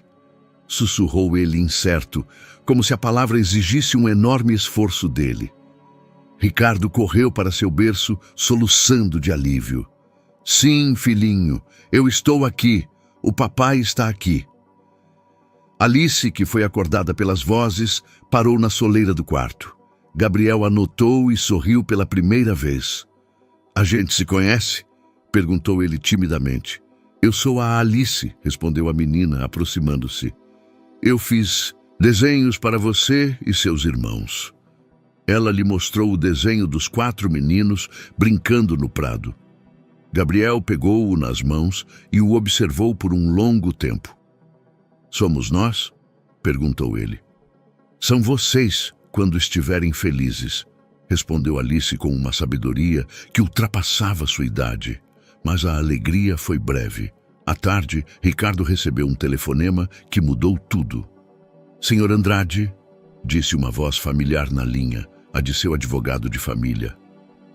Speaker 1: sussurrou ele incerto, como se a palavra exigisse um enorme esforço dele. Ricardo correu para seu berço, soluçando de alívio. "Sim, filhinho, eu estou aqui. O papai está aqui." Alice, que foi acordada pelas vozes, parou na soleira do quarto. Gabriel anotou e sorriu pela primeira vez. "A gente se conhece?" perguntou ele timidamente. "Eu sou a Alice", respondeu a menina, aproximando-se. "Eu fiz desenhos para você e seus irmãos." Ela lhe mostrou o desenho dos 4 meninos brincando no prado. Gabriel pegou-o nas mãos e o observou por um longo tempo. "Somos nós?" perguntou ele. "São vocês quando estiverem felizes", respondeu Alice com uma sabedoria que ultrapassava sua idade. Mas a alegria foi breve. À tarde, Ricardo recebeu um telefonema que mudou tudo. "Senhor Andrade", disse uma voz familiar na linha, a de seu advogado de família.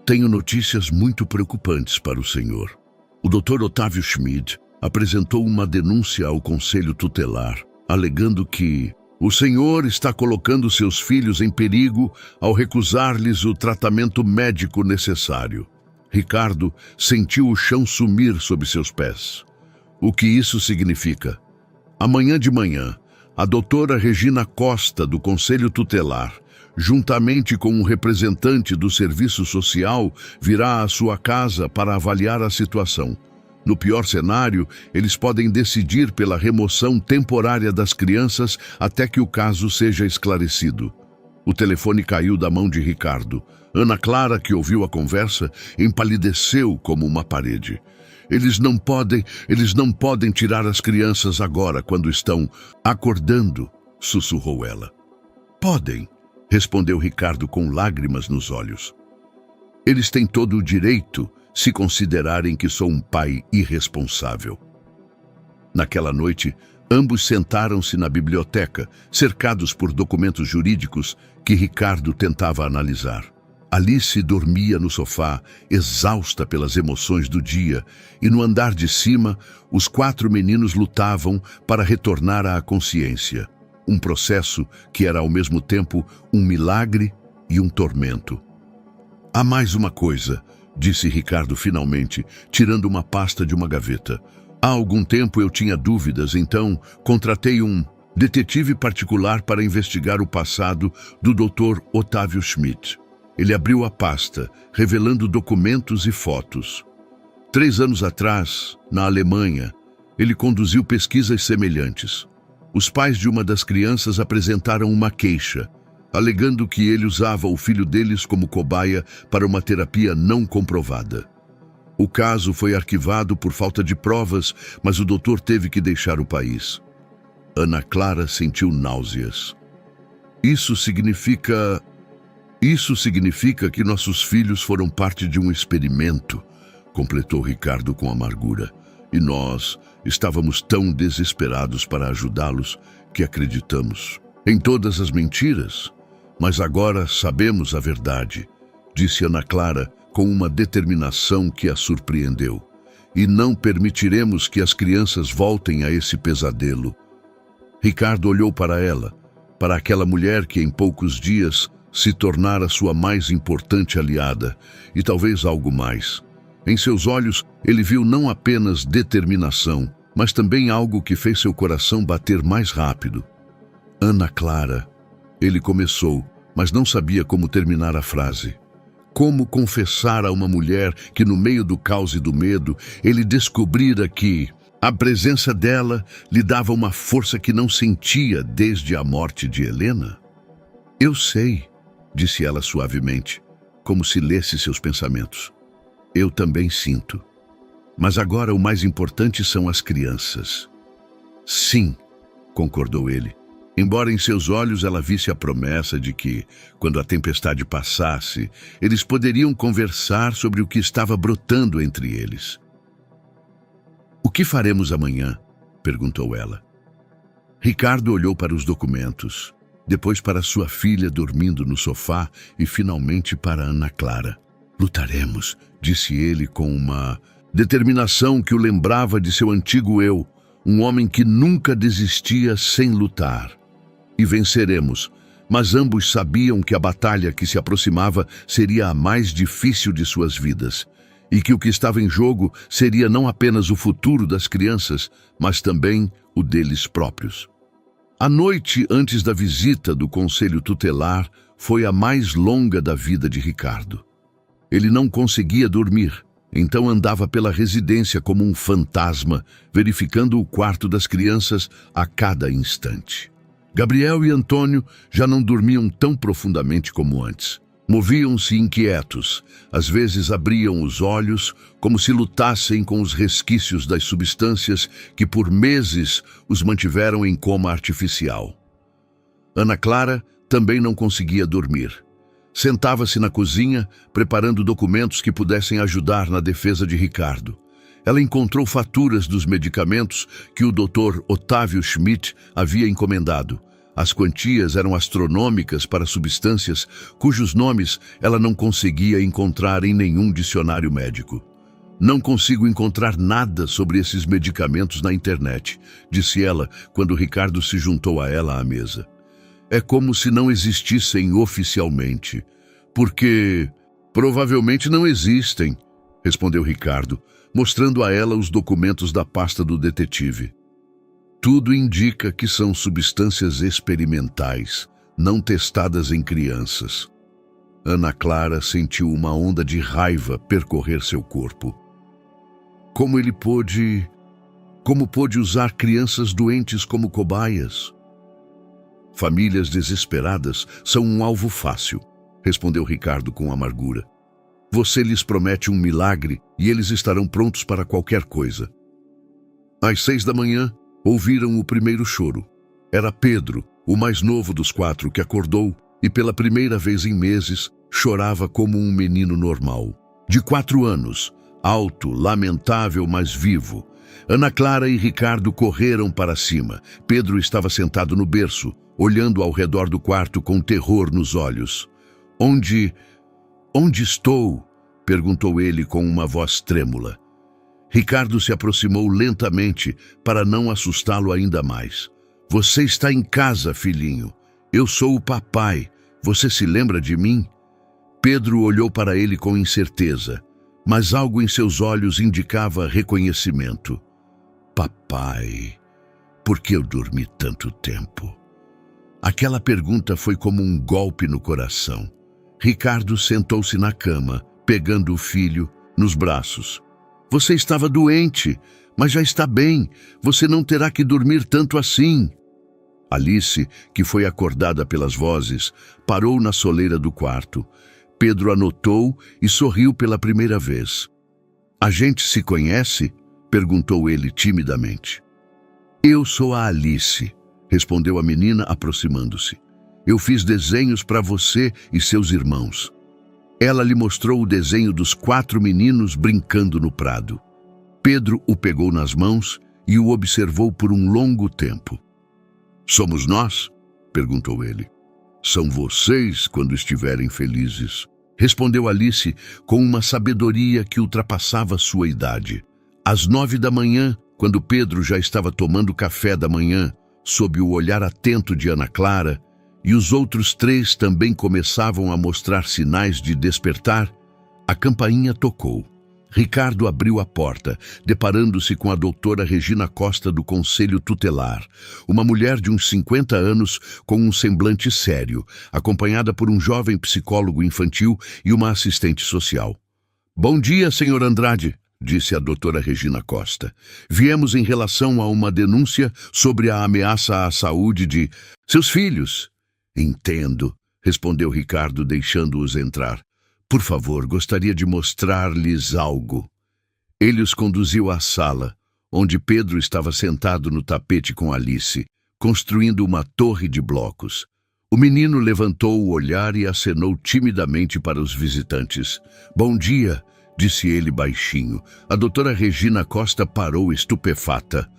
Speaker 1: "Tenho notícias muito preocupantes para o senhor. O Dr. Otávio Schmidt apresentou uma denúncia ao Conselho Tutelar, alegando que o senhor está colocando seus filhos em perigo ao recusar-lhes o tratamento médico necessário." Ricardo sentiu o chão sumir sob seus pés. O que isso significa? Amanhã de manhã, a doutora Regina Costa, do Conselho Tutelar, juntamente com um representante do Serviço Social, virá à sua casa para avaliar a situação. No pior cenário, eles podem decidir pela remoção temporária das crianças até que o caso seja esclarecido. O telefone caiu da mão de Ricardo. Ana Clara, que ouviu a conversa, empalideceu como uma parede. Eles não podem tirar as crianças agora quando estão acordando", sussurrou ela. "Podem", respondeu Ricardo com lágrimas nos olhos. "Eles têm todo o direito se considerarem que sou um pai irresponsável." Naquela noite, ambos sentaram-se na biblioteca, cercados por documentos jurídicos que Ricardo tentava analisar. Alice dormia no sofá, exausta pelas emoções do dia, e no andar de cima, os 4 meninos lutavam para retornar à consciência. Um processo que era ao mesmo tempo um milagre e um tormento. "Há mais uma coisa", disse Ricardo finalmente, tirando uma pasta de uma gaveta. "Há algum tempo eu tinha dúvidas, então contratei um detetive particular para investigar o passado do Dr. Otávio Schmidt. Ele abriu a pasta, revelando documentos e fotos. 3 anos atrás, na Alemanha, ele conduziu pesquisas semelhantes. Os pais de uma das crianças apresentaram uma queixa, alegando que ele usava o filho deles como cobaia para uma terapia não comprovada. O caso foi arquivado por falta de provas, mas o doutor teve que deixar o país. Ana Clara sentiu náuseas. Isso significa que nossos filhos foram parte de um experimento, completou Ricardo com amargura. E nós estávamos tão desesperados para ajudá-los que acreditamos em todas as mentiras. Mas agora sabemos a verdade, disse Ana Clara com uma determinação que a surpreendeu. E não permitiremos que as crianças voltem a esse pesadelo. Ricardo olhou para ela, para aquela mulher que em poucos dias se tornara sua mais importante aliada, e talvez algo mais. Em seus olhos, ele viu não apenas determinação, mas também algo que fez seu coração bater mais rápido. Ana Clara, ele começou, mas não sabia como terminar a frase. Como confessar a uma mulher que, no meio do caos e do medo, ele descobrira que a presença dela lhe dava uma força que não sentia desde a morte de Helena? Eu sei, disse ela suavemente, como se lesse seus pensamentos. Eu também sinto. Mas agora o mais importante são as crianças. Sim, concordou ele, embora em seus olhos ela visse a promessa de que, quando a tempestade passasse, eles poderiam conversar sobre o que estava brotando entre eles. O que faremos amanhã? Perguntou ela. Ricardo olhou para os documentos, depois para sua filha dormindo no sofá e finalmente para Ana Clara. Lutaremos, disse ele com uma determinação que o lembrava de seu antigo eu, um homem que nunca desistia sem lutar. E venceremos, mas ambos sabiam que a batalha que se aproximava seria a mais difícil de suas vidas, e que o que estava em jogo seria não apenas o futuro das crianças, mas também o deles próprios. A noite antes da visita do conselho tutelar foi a mais longa da vida de Ricardo. Ele não conseguia dormir, então andava pela residência como um fantasma, verificando o quarto das crianças a cada instante. Gabriel e Antônio já não dormiam tão profundamente como antes. Moviam-se inquietos, às vezes abriam os olhos como se lutassem com os resquícios das substâncias que por meses os mantiveram em coma artificial. Ana Clara também não conseguia dormir. Sentava-se na cozinha, preparando documentos que pudessem ajudar na defesa de Ricardo. Ela encontrou faturas dos medicamentos que o Dr. Otávio Schmidt havia encomendado. As quantias eram astronômicas para substâncias cujos nomes ela não conseguia encontrar em nenhum dicionário médico. Não consigo encontrar nada sobre esses medicamentos na internet, disse ela quando Ricardo se juntou a ela à mesa. É como se não existissem oficialmente, porque provavelmente não existem, respondeu Ricardo, mostrando a ela os documentos da pasta do detetive. Tudo indica que são substâncias experimentais, não testadas em crianças. Ana Clara sentiu uma onda de raiva percorrer seu corpo. Como pôde usar crianças doentes como cobaias? Famílias desesperadas são um alvo fácil, respondeu Ricardo com amargura. Você lhes promete um milagre e eles estarão prontos para qualquer coisa. Às 6 da manhã, ouviram o primeiro choro. Era Pedro, o mais novo dos 4, que acordou e pela primeira vez em meses chorava como um menino normal. De 4 anos, alto, lamentável, mas vivo. Ana Clara e Ricardo correram para cima. Pedro estava sentado no berço, olhando ao redor do quarto com terror nos olhos. Onde estou? Perguntou ele com uma voz trêmula. Ricardo se aproximou lentamente para não assustá-lo ainda mais. Você está em casa, filhinho. Eu sou o papai. Você se lembra de mim? Pedro olhou para ele com incerteza, mas algo em seus olhos indicava reconhecimento. Papai, por que eu dormi tanto tempo? Aquela pergunta foi como um golpe no coração. Ricardo sentou-se na cama, pegando o filho nos braços. Você estava doente, mas já está bem. Você não terá que dormir tanto assim. Alice, que foi acordada pelas vozes, parou na soleira do quarto. Pedro a notou e sorriu pela primeira vez. A gente se conhece? Perguntou ele timidamente. Eu sou a Alice, respondeu a menina, aproximando-se. Eu fiz desenhos para você e seus irmãos. Ela lhe mostrou o desenho dos 4 meninos brincando no prado. Pedro o pegou nas mãos e o observou por um longo tempo. Somos nós? Perguntou ele. São vocês quando estiverem felizes, respondeu Alice com uma sabedoria que ultrapassava sua idade. Às 9 da manhã, quando Pedro já estava tomando café da manhã, sob o olhar atento de Ana Clara, e os outros 3 também começavam a mostrar sinais de despertar, a campainha tocou. Ricardo abriu a porta, deparando-se com a doutora Regina Costa do Conselho Tutelar, uma mulher de uns 50 anos com um semblante sério, acompanhada por um jovem psicólogo infantil e uma assistente social. Bom dia, senhor Andrade, disse a doutora Regina Costa. Viemos em relação a uma denúncia sobre a ameaça à saúde de seus filhos. Entendo, respondeu Ricardo, deixando-os entrar. Por favor, gostaria de mostrar-lhes algo. Ele os conduziu à sala, onde Pedro estava sentado no tapete com Alice, construindo uma torre de blocos. O menino levantou o olhar e acenou timidamente para os visitantes. Bom dia, disse ele baixinho. A doutora Regina Costa parou estupefata.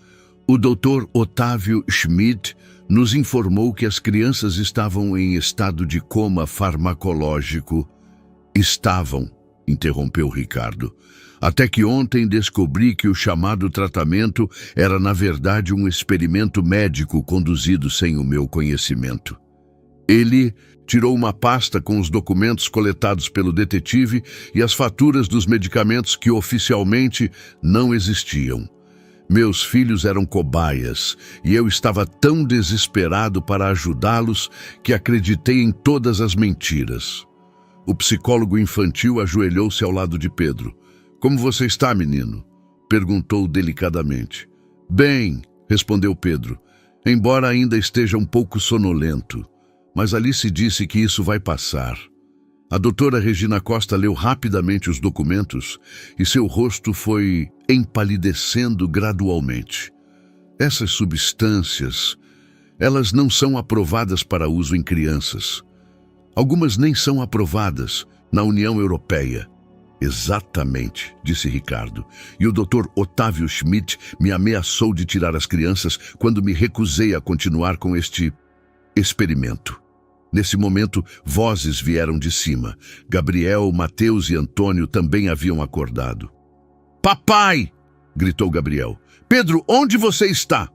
Speaker 1: O doutor Otávio Schmidt nos informou que as crianças estavam em estado de coma farmacológico. Estavam, interrompeu Ricardo. Até que ontem descobri que o chamado tratamento era, na verdade, um experimento médico conduzido sem o meu conhecimento. Ele tirou uma pasta com os documentos coletados pelo detetive e as faturas dos medicamentos que oficialmente não existiam. Meus filhos eram cobaias e eu estava tão desesperado para ajudá-los que acreditei em todas as mentiras. O psicólogo infantil ajoelhou-se ao lado de Pedro. Como você está, menino? Perguntou delicadamente. Bem, respondeu Pedro, embora ainda esteja um pouco sonolento. Mas Alice disse que isso vai passar. A doutora Regina Costa leu rapidamente os documentos e seu rosto foi empalidecendo gradualmente. Essas substâncias, elas não são aprovadas para uso em crianças. Algumas nem são aprovadas na União Europeia. Exatamente, disse Ricardo. E o Dr. Otávio Schmidt me ameaçou de tirar as crianças quando me recusei a continuar com este experimento. Nesse momento, vozes vieram de cima. Gabriel, Mateus e Antônio também haviam acordado. Papai! Gritou Gabriel. Pedro, onde você está?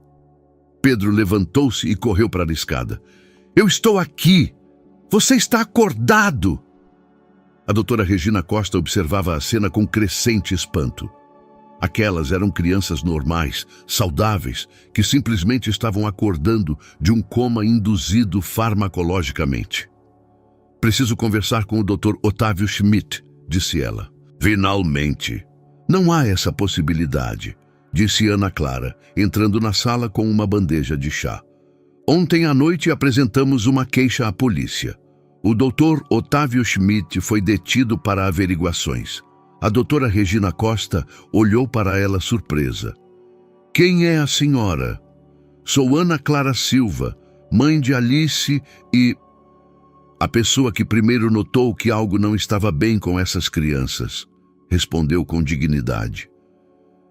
Speaker 1: Pedro levantou-se e correu para a escada. Eu estou aqui! Você está acordado! A doutora Regina Costa observava a cena com crescente espanto. Aquelas eram crianças normais, saudáveis, que simplesmente estavam acordando de um coma induzido farmacologicamente. Preciso conversar com o Dr. Otávio Schmidt, disse ela. Finalmente. Não há essa possibilidade, disse Ana Clara, entrando na sala com uma bandeja de chá. Ontem à noite apresentamos uma queixa à polícia. O Dr. Otávio Schmidt foi detido para averiguações. A doutora Regina Costa olhou para ela surpresa. Quem é a senhora? Sou Ana Clara Silva, mãe de Alice e... A pessoa que primeiro notou que algo não estava bem com essas crianças, respondeu com dignidade.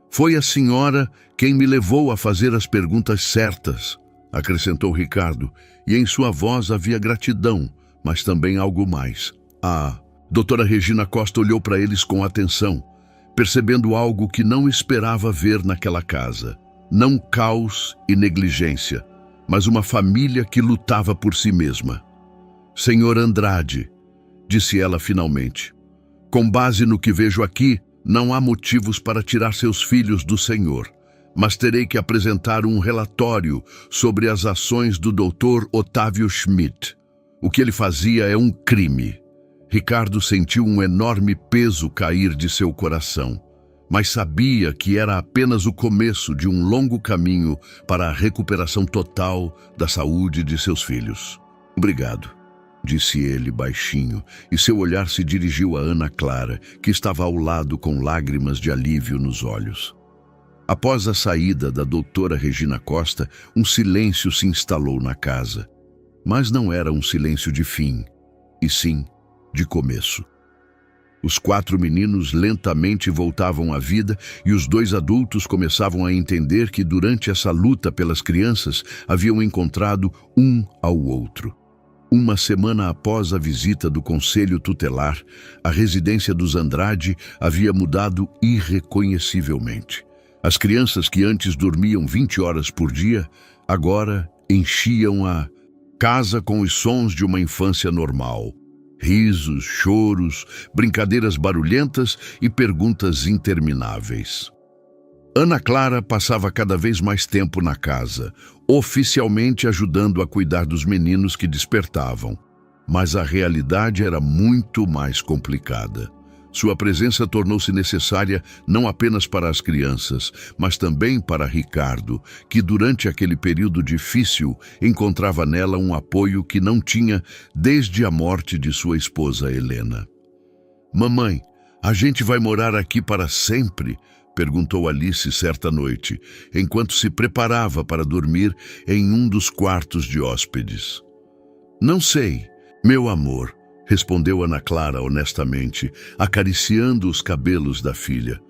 Speaker 1: Foi a senhora quem me levou a fazer as perguntas certas, acrescentou Ricardo, e em sua voz havia gratidão, mas também algo mais. Doutora Regina Costa olhou para eles com atenção, percebendo algo que não esperava ver naquela casa. Não caos e negligência, mas uma família que lutava por si mesma. Senhor Andrade, disse ela finalmente, com base no que vejo aqui, não há motivos para tirar seus filhos do Senhor, mas terei que apresentar um relatório sobre as ações do Dr. Otávio Schmidt. O que ele fazia é um crime. Ricardo sentiu um enorme peso cair de seu coração, mas sabia que era apenas o começo de um longo caminho para a recuperação total da saúde de seus filhos. Obrigado, disse ele baixinho, e seu olhar se dirigiu a Ana Clara, que estava ao lado com lágrimas de alívio nos olhos. Após a saída da doutora Regina Costa, um silêncio se instalou na casa. Mas não era um silêncio de fim, e sim de começo. Os 4 meninos lentamente voltavam à vida e os 2 adultos começavam a entender que durante essa luta pelas crianças haviam encontrado um ao outro. Uma semana após a visita do Conselho Tutelar, a residência dos Andrade havia mudado irreconhecivelmente. As crianças que antes dormiam 20 horas por dia, agora enchiam a casa com os sons de uma infância normal. Risos, choros, brincadeiras barulhentas e perguntas intermináveis. Ana Clara passava cada vez mais tempo na casa, oficialmente ajudando a cuidar dos meninos que despertavam. Mas a realidade era muito mais complicada. Sua presença tornou-se necessária não apenas para as crianças, mas também para Ricardo, que durante aquele período difícil encontrava nela um apoio que não tinha desde a morte de sua esposa Helena. "Mamãe, a gente vai morar aqui para sempre?", perguntou Alice certa noite, enquanto se preparava para dormir em um dos quartos de hóspedes. "Não sei, meu amor", respondeu Ana Clara honestamente, acariciando os cabelos da filha.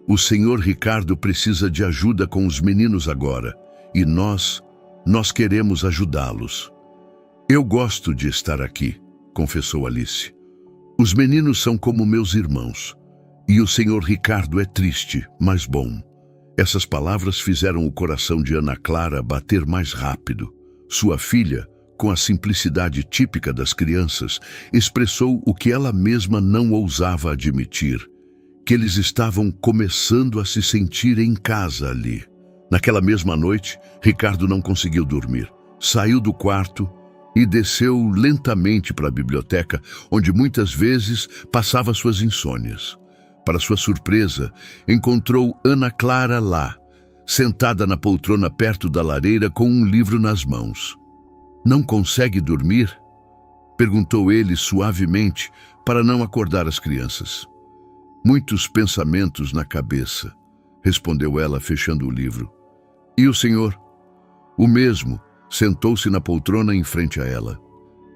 Speaker 1: "O senhor Ricardo precisa de ajuda com os meninos agora, e nós queremos ajudá-los." "Eu gosto de estar aqui", confessou Alice. "Os meninos são como meus irmãos, e o senhor Ricardo é triste, mas bom." Essas palavras fizeram o coração de Ana Clara bater mais rápido. Sua filha, com a simplicidade típica das crianças, expressou o que ela mesma não ousava admitir, que eles estavam começando a se sentir em casa ali. Naquela mesma noite, Ricardo não conseguiu dormir. Saiu do quarto e desceu lentamente para a biblioteca, onde muitas vezes passava suas insônias. Para sua surpresa, encontrou Ana Clara lá, sentada na poltrona perto da lareira com um livro nas mãos. "Não consegue dormir?", perguntou ele suavemente para não acordar as crianças. "Muitos pensamentos na cabeça", respondeu ela, fechando o livro. "E o senhor?" "O mesmo", sentou-se na poltrona em frente a ela.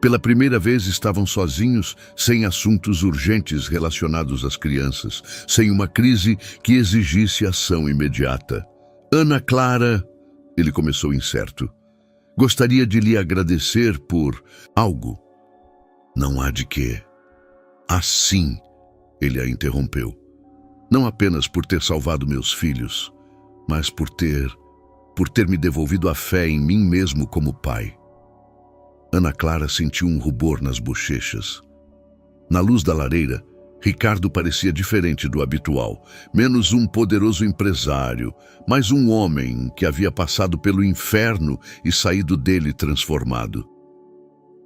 Speaker 1: Pela primeira vez estavam sozinhos, sem assuntos urgentes relacionados às crianças, sem uma crise que exigisse ação imediata. "Ana Clara", ele começou incerto, "gostaria de lhe agradecer por algo." "Não há de quê." "Assim", ele a interrompeu. "Não apenas por ter salvado meus filhos, mas por ter me devolvido a fé em mim mesmo como pai." Ana Clara sentiu um rubor nas bochechas. Na luz da lareira, Ricardo parecia diferente do habitual, menos um poderoso empresário, mais um homem que havia passado pelo inferno e saído dele transformado.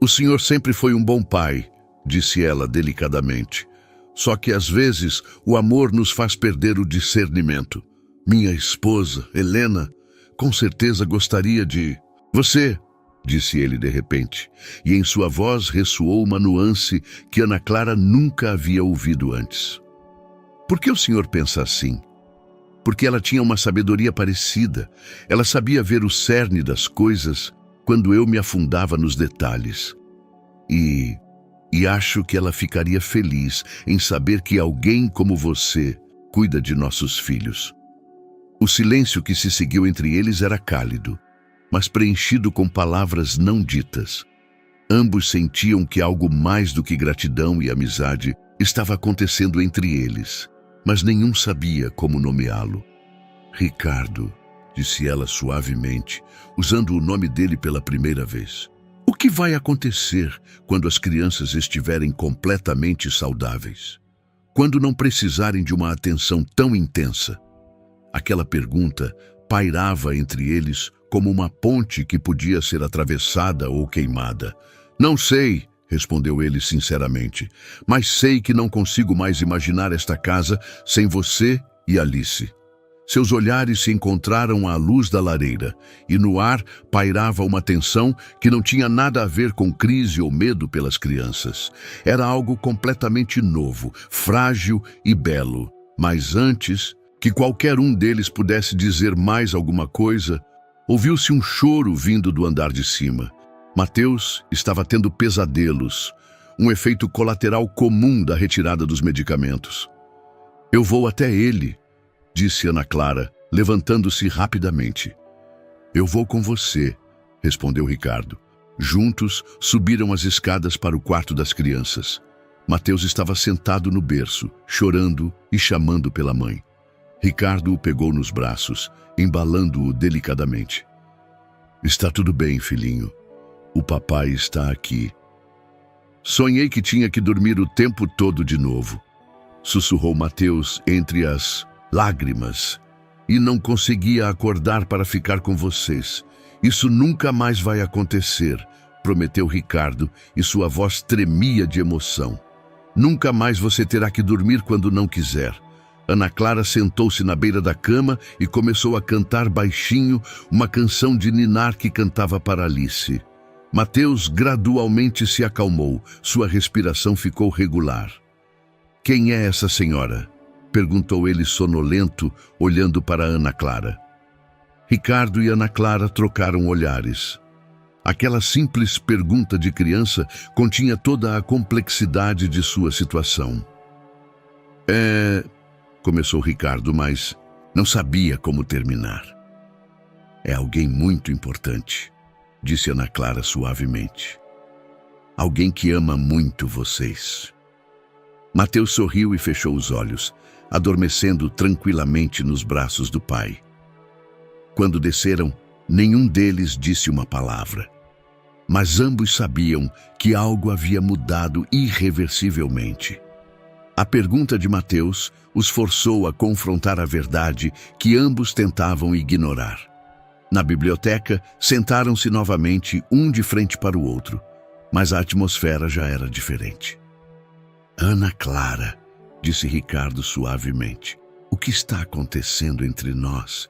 Speaker 1: "O senhor sempre foi um bom pai", disse ela delicadamente. "Só que às vezes o amor nos faz perder o discernimento. Minha esposa, Helena, com certeza gostaria de... Você, disse ele de repente, e em sua voz ressoou uma nuance que Ana Clara nunca havia ouvido antes. "Por que o senhor pensa assim?" Porque ela tinha uma sabedoria parecida. Ela sabia ver o cerne das coisas quando eu me afundava nos detalhes. E acho que ela ficaria feliz em saber que alguém como você cuida de nossos filhos. O silêncio que se seguiu entre eles era cálido, mas preenchido com palavras não ditas. Ambos sentiam que algo mais do que gratidão e amizade estava acontecendo entre eles, mas nenhum sabia como nomeá-lo. "Ricardo", disse ela suavemente, usando o nome dele pela primeira vez. "O que vai acontecer quando as crianças estiverem completamente saudáveis? Quando não precisarem de uma atenção tão intensa?" Aquela pergunta pairava entre eles como uma ponte que podia ser atravessada ou queimada. "Não sei", respondeu ele sinceramente, "mas sei que não consigo mais imaginar esta casa sem você e Alice." Seus olhares se encontraram à luz da lareira, e no ar pairava uma tensão que não tinha nada a ver com crise ou medo pelas crianças. Era algo completamente novo, frágil e belo, mas antes que qualquer um deles pudesse dizer mais alguma coisa, ouviu-se um choro vindo do andar de cima. Mateus estava tendo pesadelos, um efeito colateral comum da retirada dos medicamentos. Eu vou até ele, disse Ana Clara, levantando-se rapidamente. Eu vou com você, respondeu Ricardo. Juntos, subiram as escadas para o quarto das crianças. Mateus estava sentado no berço, chorando e chamando pela mãe. Ricardo o pegou nos braços, embalando-o delicadamente. Está tudo bem, filhinho. O papai está aqui. Sonhei que tinha que dormir o tempo todo de novo, sussurrou Mateus entre as lágrimas, e não conseguia acordar para ficar com vocês. Isso nunca mais vai acontecer, prometeu Ricardo, e sua voz tremia de emoção. Nunca mais você terá que dormir quando não quiser. Ana Clara sentou-se na beira da cama e começou a cantar baixinho uma canção de ninar que cantava para Alice. Mateus gradualmente se acalmou, sua respiração ficou regular. Quem é essa senhora? Perguntou ele sonolento, olhando para Ana Clara. Ricardo e Ana Clara trocaram olhares. Aquela simples pergunta de criança continha toda a complexidade de sua situação. Começou Ricardo, mas não sabia como terminar. É alguém muito importante, disse Ana Clara suavemente. Alguém que ama muito vocês. Mateus sorriu e fechou os olhos, adormecendo tranquilamente nos braços do pai. Quando desceram, nenhum deles disse uma palavra. Mas ambos sabiam que algo havia mudado irreversivelmente. A pergunta de Mateus os forçou a confrontar a verdade que ambos tentavam ignorar. Na biblioteca, sentaram-se novamente, um de frente para o outro, mas a atmosfera já era diferente. Ana Clara, disse Ricardo suavemente, o que está acontecendo entre nós?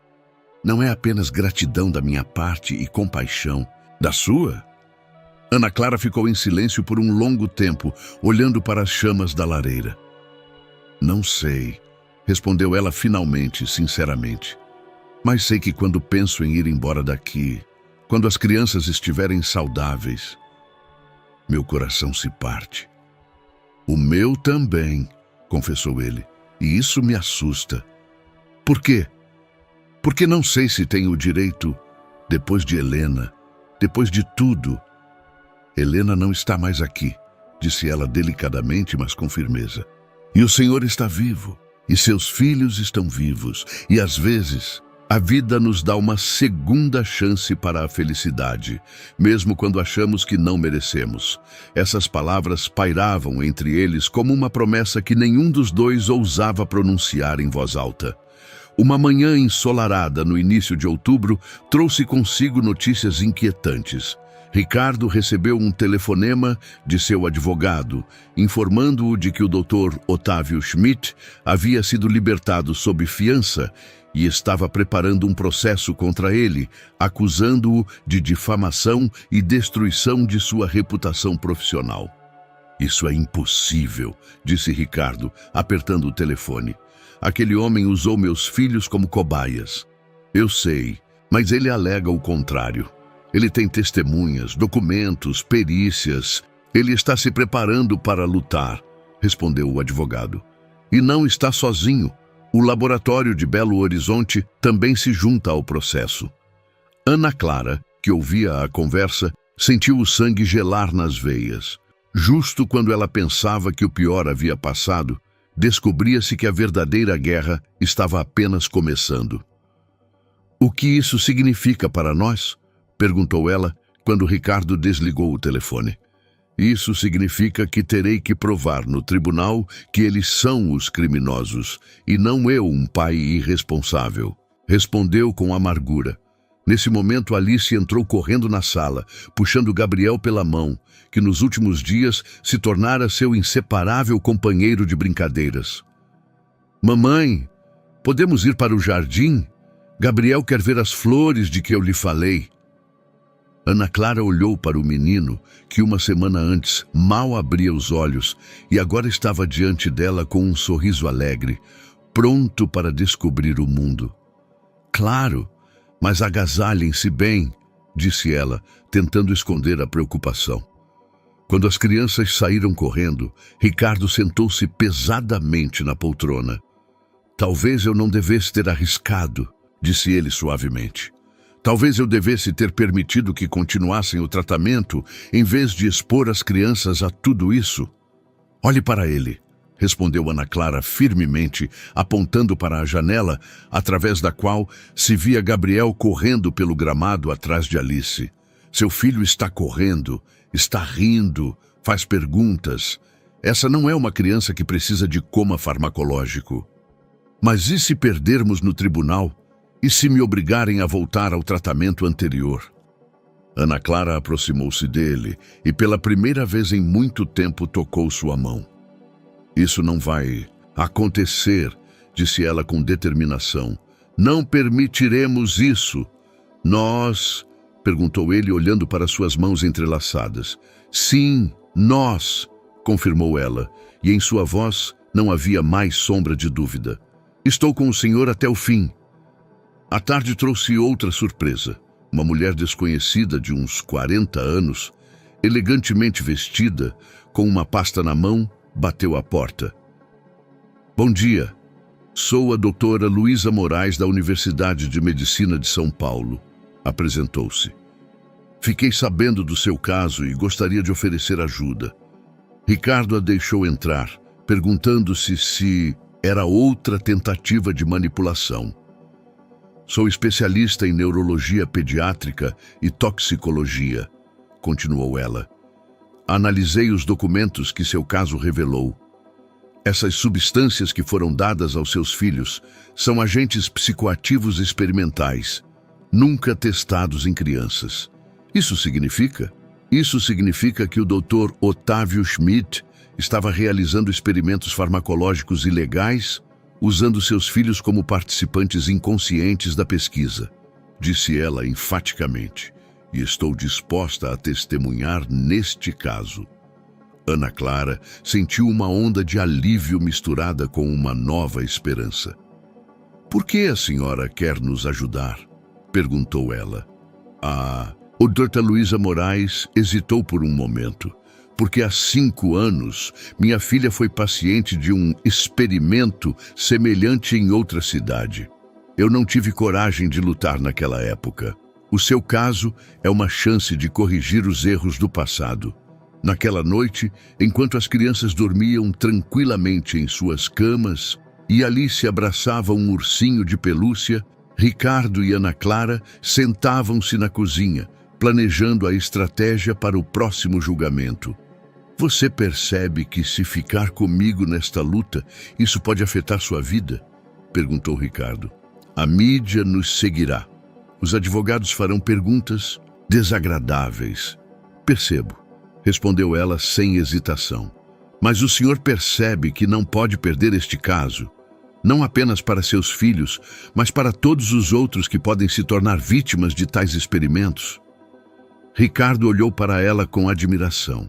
Speaker 1: Não é apenas gratidão da minha parte e compaixão da sua? Ana Clara ficou em silêncio por um longo tempo, olhando para as chamas da lareira. Não sei, respondeu ela finalmente, sinceramente. Mas sei que quando penso em ir embora daqui, quando as crianças estiverem saudáveis, meu coração se parte. O meu também, confessou ele, e isso me assusta. Por quê? Porque não sei se tenho o direito, depois de Helena, depois de tudo. Helena não está mais aqui, disse ela delicadamente, mas com firmeza. E o Senhor está vivo, e seus filhos estão vivos, e às vezes a vida nos dá uma segunda chance para a felicidade, mesmo quando achamos que não merecemos. Essas palavras pairavam entre eles como uma promessa que nenhum dos dois ousava pronunciar em voz alta. Uma manhã ensolarada no início de outubro trouxe consigo notícias inquietantes. Ricardo recebeu um telefonema de seu advogado, informando-o de que o Dr. Otávio Schmidt havia sido libertado sob fiança e estava preparando um processo contra ele, acusando-o de difamação e destruição de sua reputação profissional. Isso é impossível, disse Ricardo, apertando o telefone. Aquele homem usou meus filhos como cobaias. Eu sei, mas ele alega o contrário. Ele tem testemunhas, documentos, perícias. Ele está se preparando para lutar, respondeu o advogado. E não está sozinho. O laboratório de Belo Horizonte também se junta ao processo. Ana Clara, que ouvia a conversa, sentiu o sangue gelar nas veias. Justo quando ela pensava que o pior havia passado, descobria-se que a verdadeira guerra estava apenas começando. O que isso significa para nós? Perguntou ela, quando Ricardo desligou o telefone. Isso significa que terei que provar no tribunal que eles são os criminosos, e não eu, um pai irresponsável. Respondeu com amargura. Nesse momento, Alice entrou correndo na sala, puxando Gabriel pela mão, que nos últimos dias se tornara seu inseparável companheiro de brincadeiras. Mamãe, podemos ir para o jardim? Gabriel quer ver as flores de que eu lhe falei. Ana Clara olhou para o menino, que uma semana antes mal abria os olhos e agora estava diante dela com um sorriso alegre. pronto para descobrir o mundo. Claro, mas agasalhem-se bem, disse ela, tentando esconder a preocupação. Quando as crianças saíram correndo, Ricardo sentou-se pesadamente na poltrona. Talvez eu não devesse ter arriscado, disse ele suavemente. Talvez eu devesse ter permitido que continuassem o tratamento em vez de expor as crianças a tudo isso. Olhe para ele, respondeu Ana Clara firmemente, apontando para a janela, através da qual se via Gabriel correndo pelo gramado atrás de Alice. Seu filho está correndo, está rindo, faz perguntas. Essa não é uma criança que precisa de coma farmacológico. Mas e se perdermos no tribunal? E se me obrigarem a voltar ao tratamento anterior? Ana Clara aproximou-se dele e pela primeira vez em muito tempo tocou sua mão. Isso não vai acontecer, disse ela com determinação. Não permitiremos isso. Nós, perguntou ele olhando para suas mãos entrelaçadas. Sim, nós, confirmou ela, e em sua voz não havia mais sombra de dúvida. Estou com o senhor até o fim. A tarde trouxe outra surpresa. Uma mulher desconhecida de uns 40 anos, elegantemente vestida, com uma pasta na mão, bateu à porta. Bom dia. Sou a doutora Luísa Moraes da Universidade de Medicina de São Paulo. Apresentou-se. Fiquei sabendo do seu caso e gostaria de oferecer ajuda. Ricardo a deixou entrar, perguntando-se se era outra tentativa de manipulação. Sou especialista em neurologia pediátrica e toxicologia, continuou ela. Analisei os documentos que seu caso revelou. Essas substâncias que foram dadas aos seus filhos são agentes psicoativos experimentais, nunca testados em crianças. Isso significa que o Dr. Otávio Schmidt estava realizando experimentos farmacológicos ilegais, usando seus filhos como participantes inconscientes da pesquisa, disse ela enfaticamente, e estou disposta a testemunhar neste caso. Ana Clara sentiu uma onda de alívio misturada com uma nova esperança. Por que a senhora quer nos ajudar? Perguntou ela. O Dr. Luísa Moraes hesitou por um momento, porque há 5 anos minha filha foi paciente de um experimento semelhante em outra cidade. Eu não tive coragem de lutar naquela época. O seu caso é uma chance de corrigir os erros do passado. Naquela noite, enquanto as crianças dormiam tranquilamente em suas camas e Alice abraçava um ursinho de pelúcia, Ricardo e Ana Clara sentavam-se na cozinha, planejando a estratégia para o próximo julgamento. Você percebe que se ficar comigo nesta luta, isso pode afetar sua vida? Perguntou Ricardo. A mídia nos seguirá. Os advogados farão perguntas desagradáveis. Percebo, respondeu ela sem hesitação. Mas o senhor percebe que não pode perder este caso, não apenas para seus filhos, mas para todos os outros que podem se tornar vítimas de tais experimentos? Ricardo olhou para ela com admiração.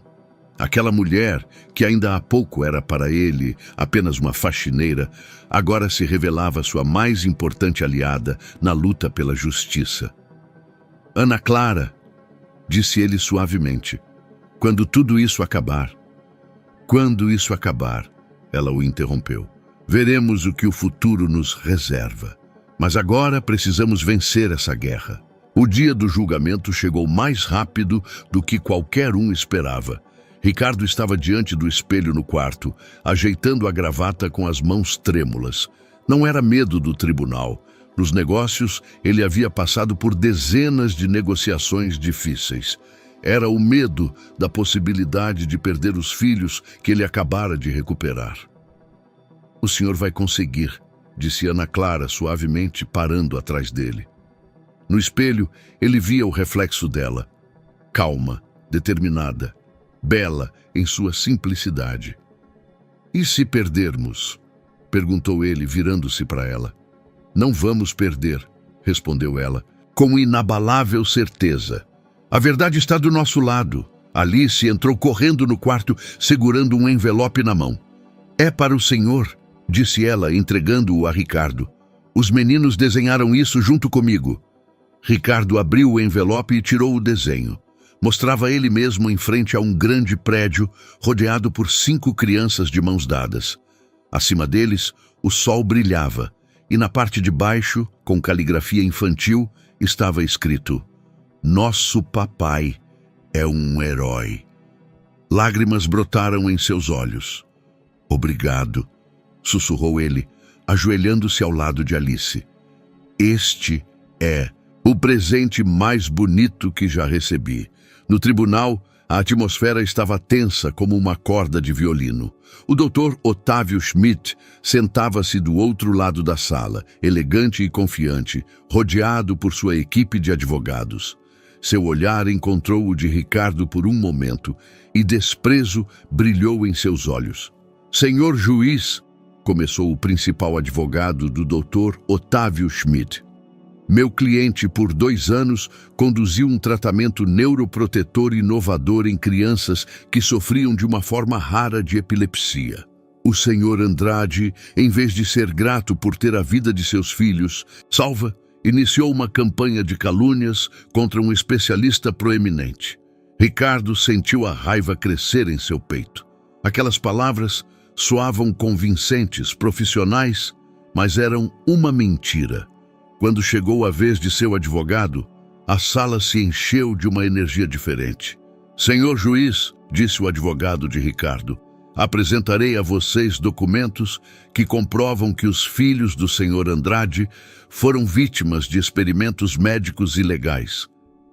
Speaker 1: Aquela mulher, que ainda há pouco era para ele apenas uma faxineira, agora se revelava sua mais importante aliada na luta pela justiça. Ana Clara, disse ele suavemente, quando tudo isso acabar. Quando isso acabar, ela o interrompeu. Veremos o que o futuro nos reserva. Mas agora precisamos vencer essa guerra. O dia do julgamento chegou mais rápido do que qualquer um esperava. Ricardo estava diante do espelho no quarto, ajeitando a gravata com as mãos trêmulas. Não era medo do tribunal. Nos negócios, ele havia passado por dezenas de negociações difíceis. Era o medo da possibilidade de perder os filhos que ele acabara de recuperar. O senhor vai conseguir, disse Ana Clara suavemente, parando atrás dele. No espelho, ele via o reflexo dela, calma, determinada, bela em sua simplicidade. E se perdermos? Perguntou ele, virando-se para ela. Não vamos perder, respondeu ela, com inabalável certeza. A verdade está do nosso lado. Alice entrou correndo no quarto, segurando um envelope na mão. É para o senhor, disse ela, entregando-o a Ricardo. Os meninos desenharam isso junto comigo. Ricardo abriu o envelope e tirou o desenho. Mostrava ele mesmo em frente a um grande prédio, rodeado por 5 crianças de mãos dadas. Acima deles, o sol brilhava, e na parte de baixo, com caligrafia infantil, estava escrito: Nosso papai é um herói. Lágrimas brotaram em seus olhos. Obrigado, sussurrou ele, ajoelhando-se ao lado de Alice. Este é o presente mais bonito que já recebi. No tribunal, a atmosfera estava tensa como uma corda de violino. O Dr. Otávio Schmidt sentava-se do outro lado da sala, elegante e confiante, rodeado por sua equipe de advogados. Seu olhar encontrou o de Ricardo por um momento e desprezo brilhou em seus olhos. Senhor juiz, começou o principal advogado do Dr. Otávio Schmidt. Meu cliente, por 2 anos, conduziu um tratamento neuroprotetor inovador em crianças que sofriam de uma forma rara de epilepsia. O senhor Andrade, em vez de ser grato por ter a vida de seus filhos salva, iniciou uma campanha de calúnias contra um especialista proeminente. Ricardo sentiu a raiva crescer em seu peito. Aquelas palavras soavam convincentes, profissionais, mas eram uma mentira. Quando chegou a vez de seu advogado, a sala se encheu de uma energia diferente. Senhor juiz, disse o advogado de Ricardo, apresentarei a vocês documentos que comprovam que os filhos do senhor Andrade foram vítimas de experimentos médicos ilegais.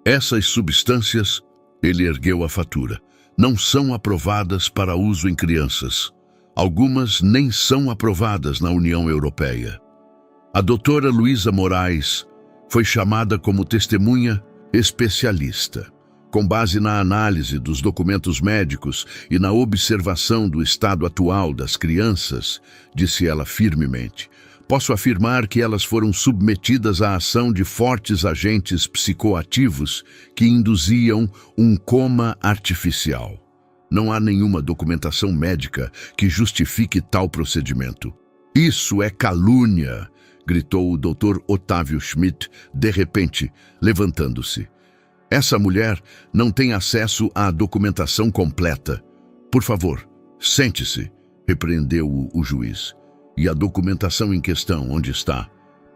Speaker 1: Essas substâncias, ele ergueu a fatura, não são aprovadas para uso em crianças. Algumas nem são aprovadas na União Europeia. A doutora Luísa Moraes foi chamada como testemunha especialista. Com base na análise dos documentos médicos e na observação do estado atual das crianças, disse ela firmemente, posso afirmar que elas foram submetidas à ação de fortes agentes psicoativos que induziam um coma artificial. Não há nenhuma documentação médica que justifique tal procedimento. Isso é calúnia, gritou o Dr. Otávio Schmidt, de repente, levantando-se. Essa mulher não tem acesso à documentação completa. Por favor, sente-se, repreendeu o juiz. E a documentação em questão, onde está?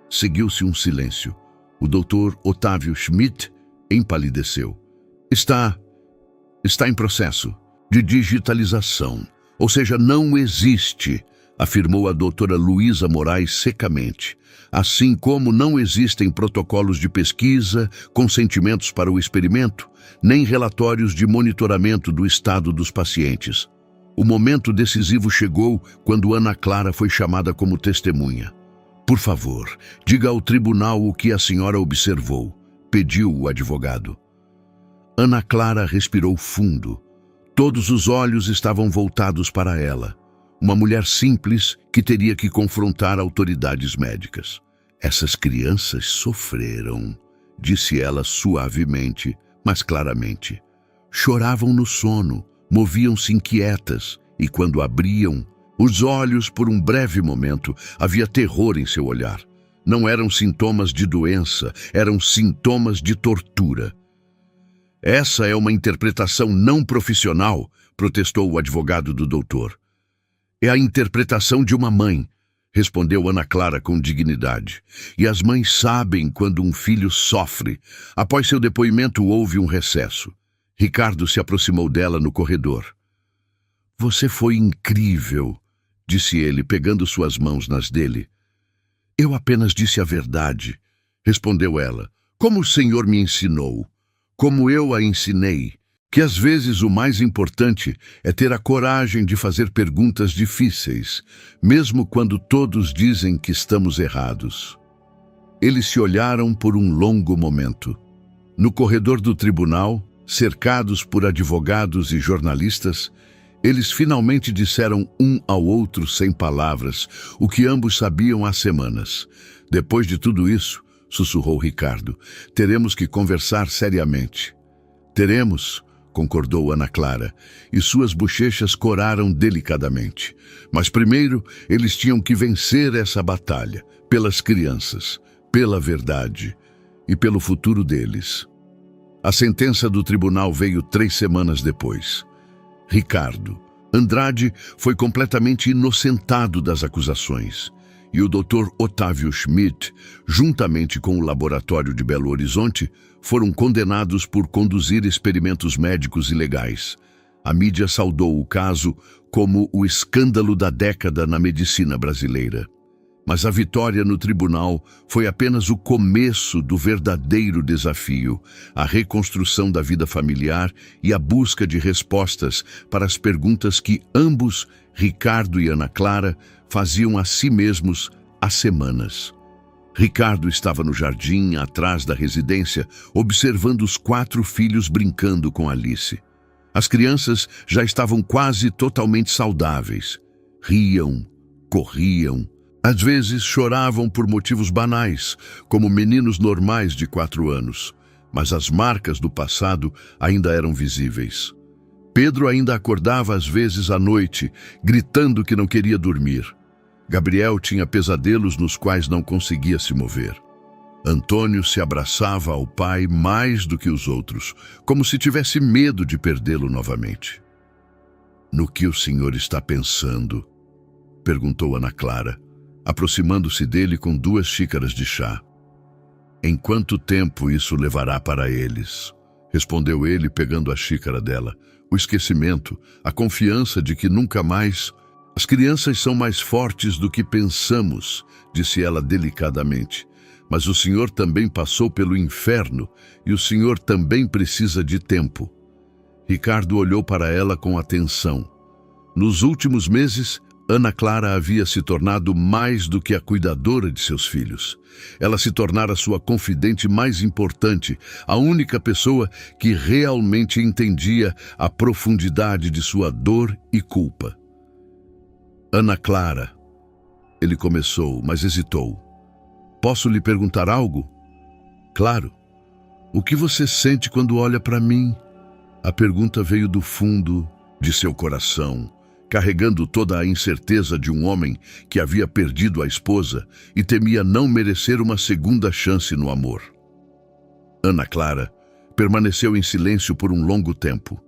Speaker 1: Seguiu-se um silêncio. O Dr. Otávio Schmidt empalideceu. Está em processo de digitalização, ou seja, não existe, afirmou a doutora Luísa Moraes secamente, assim como não existem protocolos de pesquisa, consentimentos para o experimento, nem relatórios de monitoramento do estado dos pacientes. O momento decisivo chegou quando Ana Clara foi chamada como testemunha. Por favor, diga ao tribunal o que a senhora observou, pediu o advogado. Ana Clara respirou fundo. Todos os olhos estavam voltados para ela. Uma mulher simples que teria que confrontar autoridades médicas. Essas crianças sofreram, disse ela suavemente, mas claramente. Choravam no sono, moviam-se inquietas, e quando abriam os olhos por um breve momento, havia terror em seu olhar. Não eram sintomas de doença, eram sintomas de tortura. Essa é uma interpretação não profissional, protestou o advogado do doutor. É a interpretação de uma mãe, respondeu Ana Clara com dignidade. E as mães sabem quando um filho sofre. Após seu depoimento, houve um recesso. Ricardo se aproximou dela no corredor. Você foi incrível, disse ele, pegando suas mãos nas dele. Eu apenas disse a verdade, respondeu ela. Como o senhor me ensinou, como eu a ensinei, que às vezes o mais importante é ter a coragem de fazer perguntas difíceis, mesmo quando todos dizem que estamos errados. Eles se olharam por um longo momento. No corredor do tribunal, cercados por advogados e jornalistas, eles finalmente disseram um ao outro sem palavras, o que ambos sabiam há semanas. Depois de tudo isso, sussurrou Ricardo, teremos que conversar seriamente. Teremos, concordou Ana Clara, e suas bochechas coraram delicadamente. Mas primeiro eles tinham que vencer essa batalha, pelas crianças, pela verdade e pelo futuro deles. A sentença do tribunal veio 3 semanas depois. Ricardo Andrade foi completamente inocentado das acusações, e o Dr. Otávio Schmidt, juntamente com o Laboratório de Belo Horizonte, foram condenados por conduzir experimentos médicos ilegais. A mídia saudou o caso como o escândalo da década na medicina brasileira. Mas a vitória no tribunal foi apenas o começo do verdadeiro desafio, a reconstrução da vida familiar e a busca de respostas para as perguntas que ambos, Ricardo e Ana Clara, faziam a si mesmos há semanas. Ricardo estava no jardim, atrás da residência, observando os 4 filhos brincando com Alice. As crianças já estavam quase totalmente saudáveis. Riam, corriam, às vezes choravam por motivos banais, como meninos normais de 4 anos, mas as marcas do passado ainda eram visíveis. Pedro ainda acordava às vezes à noite, gritando que não queria dormir. Gabriel tinha pesadelos nos quais não conseguia se mover. Antônio se abraçava ao pai mais do que os outros, como se tivesse medo de perdê-lo novamente. "No que o senhor está pensando?" perguntou Ana Clara, aproximando-se dele com 2 xícaras de chá. "Em quanto tempo isso levará para eles?" respondeu ele, pegando a xícara dela. "O esquecimento, a confiança de que nunca mais... As crianças são mais fortes do que pensamos", disse ela delicadamente. "Mas o senhor também passou pelo inferno e o senhor também precisa de tempo." Ricardo olhou para ela com atenção. Nos últimos meses, Ana Clara havia se tornado mais do que a cuidadora de seus filhos. Ela se tornara sua confidente mais importante, a única pessoa que realmente entendia a profundidade de sua dor e culpa. "Ana Clara", ele começou, mas hesitou. "Posso lhe perguntar algo?" "Claro. O que você sente quando olha para mim?" A pergunta veio do fundo de seu coração, carregando toda a incerteza de um homem que havia perdido a esposa e temia não merecer uma segunda chance no amor. Ana Clara permaneceu em silêncio por um longo tempo,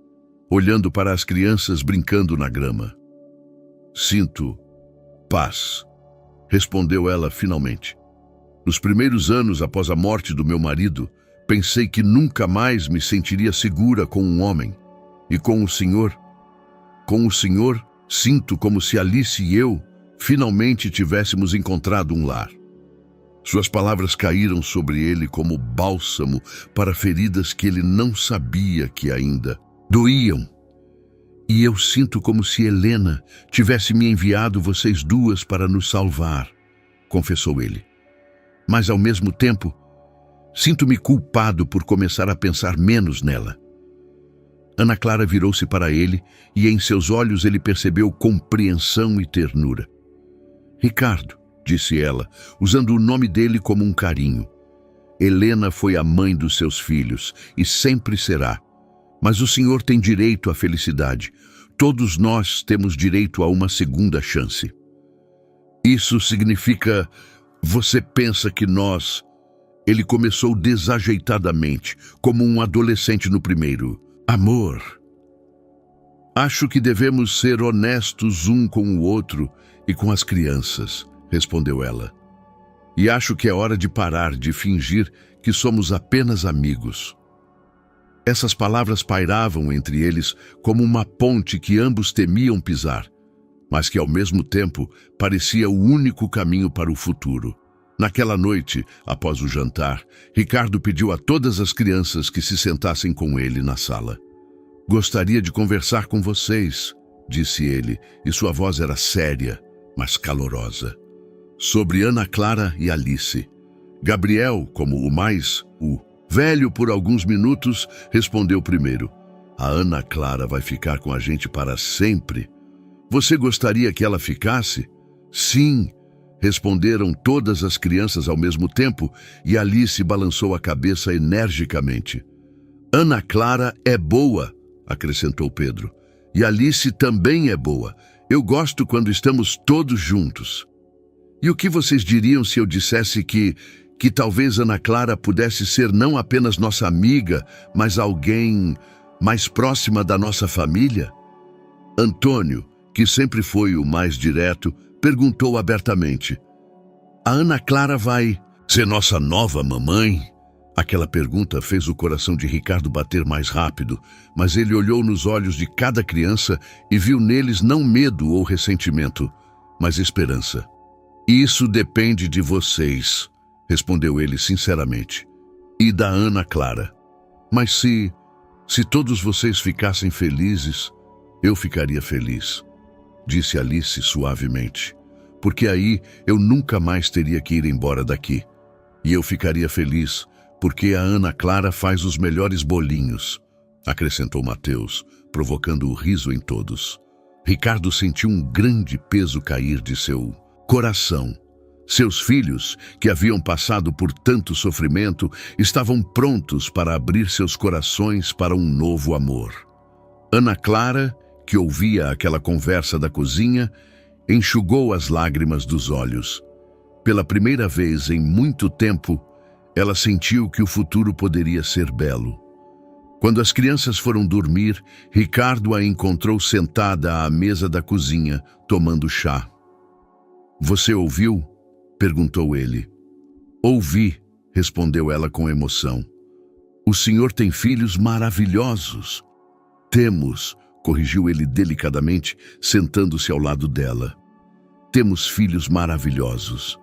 Speaker 1: olhando para as crianças brincando na grama. "Sinto paz", respondeu ela finalmente. "Nos primeiros anos após a morte do meu marido, pensei que nunca mais me sentiria segura com um homem. E com o senhor, sinto como se Alice e eu finalmente tivéssemos encontrado um lar." Suas palavras caíram sobre ele como bálsamo para feridas que ele não sabia que ainda doíam. "E eu sinto como se Helena tivesse me enviado vocês 2 para nos salvar", confessou ele. "Mas ao mesmo tempo, sinto-me culpado por começar a pensar menos nela." Ana Clara virou-se para ele e em seus olhos ele percebeu compreensão e ternura. "Ricardo", disse ela, usando o nome dele como um carinho. "Helena foi a mãe dos seus filhos e sempre será. Mas o senhor tem direito à felicidade. Todos nós temos direito a uma segunda chance." "Isso significa... Você pensa que nós..." Ele começou desajeitadamente, como um adolescente no primeiro. "Amor. Acho que devemos ser honestos um com o outro e com as crianças", respondeu ela. "E acho que é hora de parar de fingir que somos apenas amigos." Essas palavras pairavam entre eles como uma ponte que ambos temiam pisar, mas que ao mesmo tempo parecia o único caminho para o futuro. Naquela noite, após o jantar, Ricardo pediu a todas as crianças que se sentassem com ele na sala. "Gostaria de conversar com vocês", disse ele, e sua voz era séria, mas calorosa. "Sobre Ana Clara e Alice." Gabriel, como o velho por alguns minutos, respondeu primeiro. "A Ana Clara vai ficar com a gente para sempre." "Você gostaria que ela ficasse?" "Sim", responderam todas as crianças ao mesmo tempo e Alice balançou a cabeça energicamente. "Ana Clara é boa", acrescentou Pedro. E Alice também é boa. Eu gosto quando estamos todos juntos. E o que vocês diriam se eu dissesse que talvez Ana Clara pudesse ser não apenas nossa amiga, mas alguém mais próxima da nossa família? Antônio, que sempre foi o mais direto, perguntou abertamente: a Ana Clara vai ser nossa nova mamãe? Aquela pergunta fez o coração de Ricardo bater mais rápido, mas ele olhou nos olhos de cada criança e viu neles não medo ou ressentimento, mas esperança. Isso depende de vocês, respondeu ele sinceramente, e da Ana Clara. Mas se todos vocês ficassem felizes, eu ficaria feliz, disse Alice suavemente, porque aí eu nunca mais teria que ir embora daqui. E eu ficaria feliz porque a Ana Clara faz os melhores bolinhos, acrescentou Mateus, provocando o riso em todos. Ricardo sentiu um grande peso cair de seu coração. Seus filhos, que haviam passado por tanto sofrimento, estavam prontos para abrir seus corações para um novo amor. Ana Clara, que ouvia aquela conversa da cozinha, enxugou as lágrimas dos olhos. Pela primeira vez em muito tempo, ela sentiu que o futuro poderia ser belo. Quando as crianças foram dormir, Ricardo a encontrou sentada à mesa da cozinha, tomando chá. "Você ouviu?" perguntou ele. "Ouvi", respondeu ela com emoção. "O senhor tem filhos maravilhosos." "Temos", corrigiu ele delicadamente, sentando-se ao lado dela. "Temos filhos maravilhosos."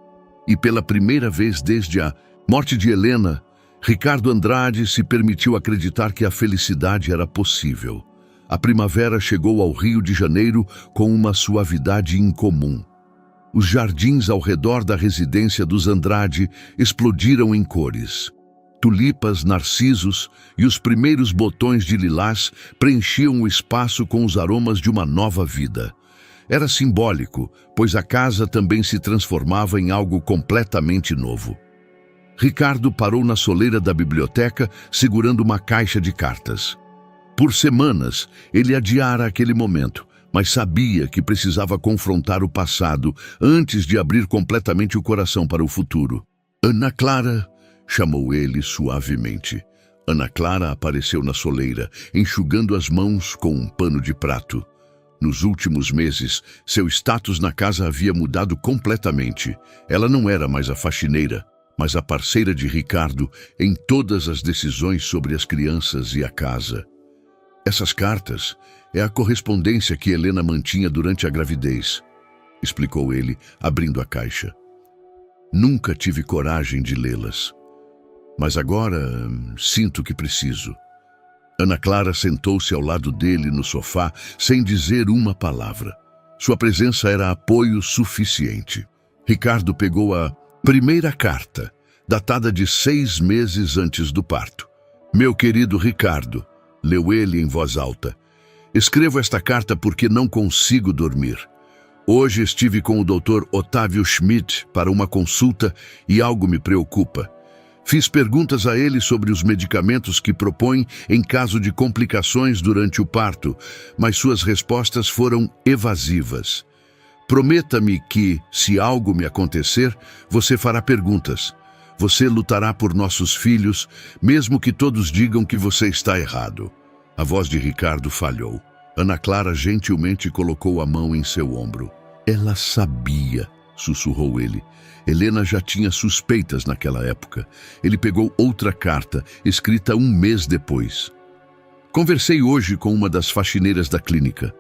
Speaker 1: E pela primeira vez desde a morte de Helena, Ricardo Andrade se permitiu acreditar que a felicidade era possível. A primavera chegou ao Rio de Janeiro com uma suavidade incomum. Os jardins ao redor da residência dos Andrade explodiram em cores. Tulipas, narcisos e os primeiros botões de lilás preenchiam o espaço com os aromas de uma nova vida. Era simbólico, pois a casa também se transformava em algo completamente novo. Ricardo parou na soleira da biblioteca, segurando uma caixa de cartas. Por semanas, ele adiara aquele momento, mas sabia que precisava confrontar o passado antes de abrir completamente o coração para o futuro. "Ana Clara", chamou ele suavemente. Ana Clara apareceu na soleira, enxugando as mãos com um pano de prato. Nos últimos meses, seu status na casa havia mudado completamente. Ela não era mais a faxineira, mas a parceira de Ricardo em todas as decisões sobre as crianças e a casa. "Essas cartas é a correspondência que Helena mantinha durante a gravidez", explicou ele, abrindo a caixa. "Nunca tive coragem de lê-las, mas agora sinto que preciso." Ana Clara sentou-se ao lado dele no sofá sem dizer uma palavra. Sua presença era apoio suficiente. Ricardo pegou a primeira carta, datada de 6 meses antes do parto. "Meu querido Ricardo", leu ele em voz alta, "escrevo esta carta porque não consigo dormir. Hoje estive com o Dr. Otávio Schmidt para uma consulta e algo me preocupa. Fiz perguntas a ele sobre os medicamentos que propõe em caso de complicações durante o parto, mas suas respostas foram evasivas. Prometa-me que, se algo me acontecer, você fará perguntas. Você lutará por nossos filhos, mesmo que todos digam que você está errado." A voz de Ricardo falhou. Ana Clara gentilmente colocou a mão em seu ombro. "Ela sabia", sussurrou ele. Helena já tinha suspeitas naquela época. Ele pegou outra carta, escrita 1 mês depois. "Conversei hoje com uma das faxineiras da clínica.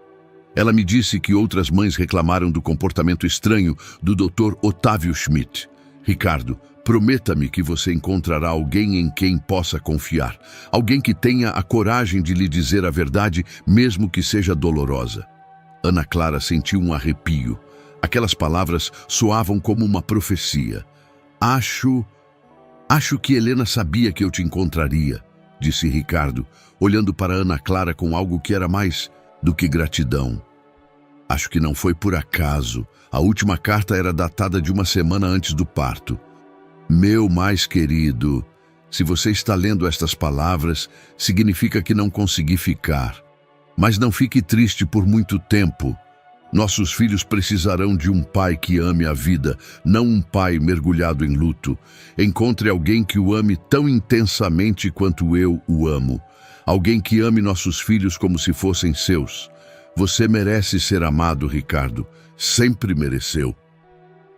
Speaker 1: Ela me disse que outras mães reclamaram do comportamento estranho do Dr. Otávio Schmidt. Ricardo, prometa-me que você encontrará alguém em quem possa confiar. Alguém que tenha a coragem de lhe dizer a verdade, mesmo que seja dolorosa." Ana Clara sentiu um arrepio. Aquelas palavras soavam como uma profecia. Acho que Helena sabia que eu te encontraria", disse Ricardo, olhando para Ana Clara com algo que era mais do que gratidão. "Acho que não foi por acaso. A última carta era datada de 1 semana antes do parto. Meu mais querido, se você está lendo estas palavras, significa que não consegui ficar. Mas não fique triste por muito tempo. Nossos filhos precisarão de um pai que ame a vida, não um pai mergulhado em luto. Encontre alguém que o ame tão intensamente quanto eu o amo. Alguém que ame nossos filhos como se fossem seus. Você merece ser amado, Ricardo. Sempre mereceu.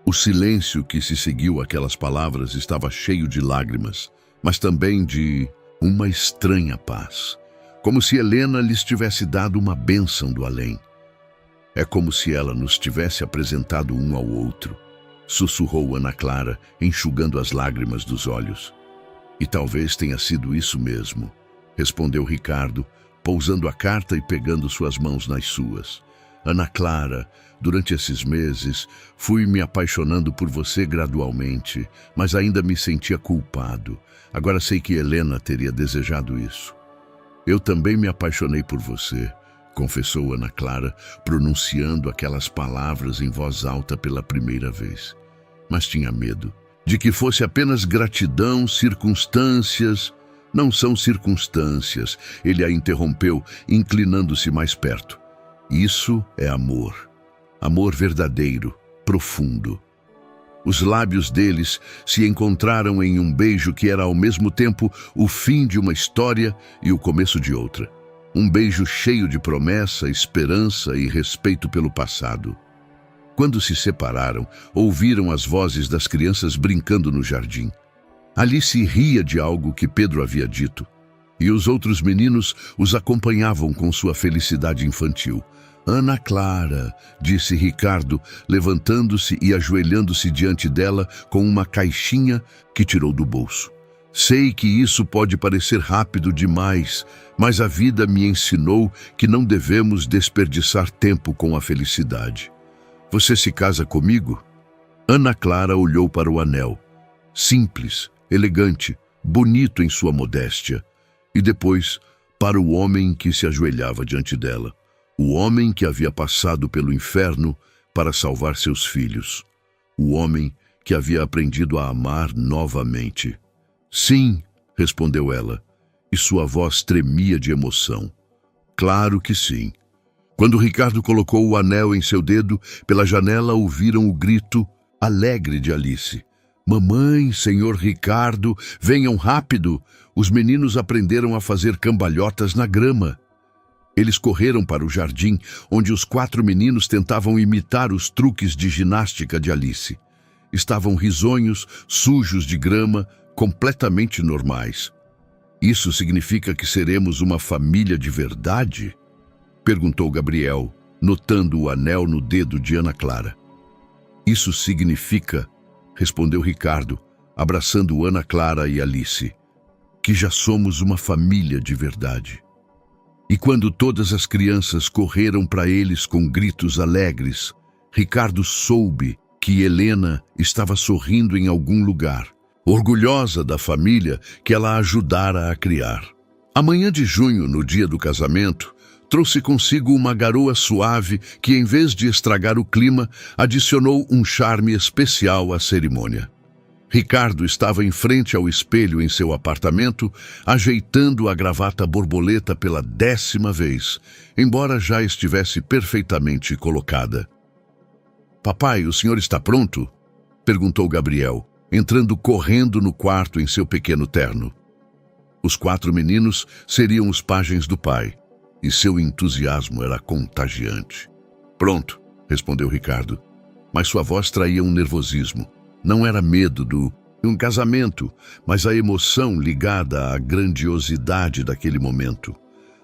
Speaker 1: O silêncio que se seguiu àquelas palavras estava cheio de lágrimas, mas também de uma estranha paz. Como se Helena lhes tivesse dado uma bênção do além. É como se ela nos tivesse apresentado um ao outro, sussurrou Ana Clara, enxugando as lágrimas dos olhos. E talvez tenha sido isso mesmo, respondeu Ricardo, pousando a carta e pegando suas mãos nas suas. Ana Clara, durante esses meses, fui me apaixonando por você gradualmente, mas ainda me sentia culpado. Agora sei que Helena teria desejado isso. Eu também me apaixonei por você, confessou Ana Clara, pronunciando aquelas palavras em voz alta pela primeira vez. Mas tinha medo de que fosse apenas gratidão, circunstâncias. Não são circunstâncias, ele a interrompeu, inclinando-se mais perto. Isso é amor. Amor verdadeiro, profundo. Os lábios deles se encontraram em um beijo que era ao mesmo tempo o fim de uma história e o começo de outra. Um beijo cheio de promessa, esperança e respeito pelo passado. Quando se separaram, ouviram as vozes das crianças brincando no jardim. Alice ria de algo que Pedro havia dito, e os outros meninos os acompanhavam com sua felicidade infantil. Ana Clara, disse Ricardo, levantando-se e ajoelhando-se diante dela com uma caixinha que tirou do bolso. Sei que isso pode parecer rápido demais, mas a vida me ensinou que não devemos desperdiçar tempo com a felicidade. Você se casa comigo? Ana Clara olhou para o anel. Simples, elegante, bonito em sua modéstia. E depois, para o homem que se ajoelhava diante dela. O homem que havia passado pelo inferno para salvar seus filhos. O homem que havia aprendido a amar novamente. Sim, respondeu ela, e sua voz tremia de emoção. Claro que sim. Quando Ricardo colocou o anel em seu dedo, pela janela ouviram o grito alegre de Alice. Mamãe, senhor Ricardo, venham rápido! Os meninos aprenderam a fazer cambalhotas na grama. Eles correram para o jardim, onde os 4 meninos tentavam imitar os truques de ginástica de Alice. Estavam risonhos, sujos de grama, completamente normais. Isso significa que seremos uma família de verdade? Perguntou Gabriel, notando o anel no dedo de Ana Clara. Isso significa, respondeu Ricardo, abraçando Ana Clara e Alice, que já somos uma família de verdade. E quando todas as crianças correram para eles com gritos alegres, Ricardo soube que Helena estava sorrindo em algum lugar, orgulhosa da família que ela ajudara a criar. A manhã de junho, no dia do casamento, trouxe consigo uma garoa suave que, em vez de estragar o clima, adicionou um charme especial à cerimônia. Ricardo estava em frente ao espelho em seu apartamento, ajeitando a gravata borboleta pela 10ª vez, embora já estivesse perfeitamente colocada. Papai, o senhor está pronto? Perguntou Gabriel, entrando correndo no quarto em seu pequeno terno. Os 4 meninos seriam os pajens do pai, e seu entusiasmo era contagiante. Pronto, respondeu Ricardo, mas sua voz traía um nervosismo. Não era medo de um casamento, mas a emoção ligada à grandiosidade daquele momento.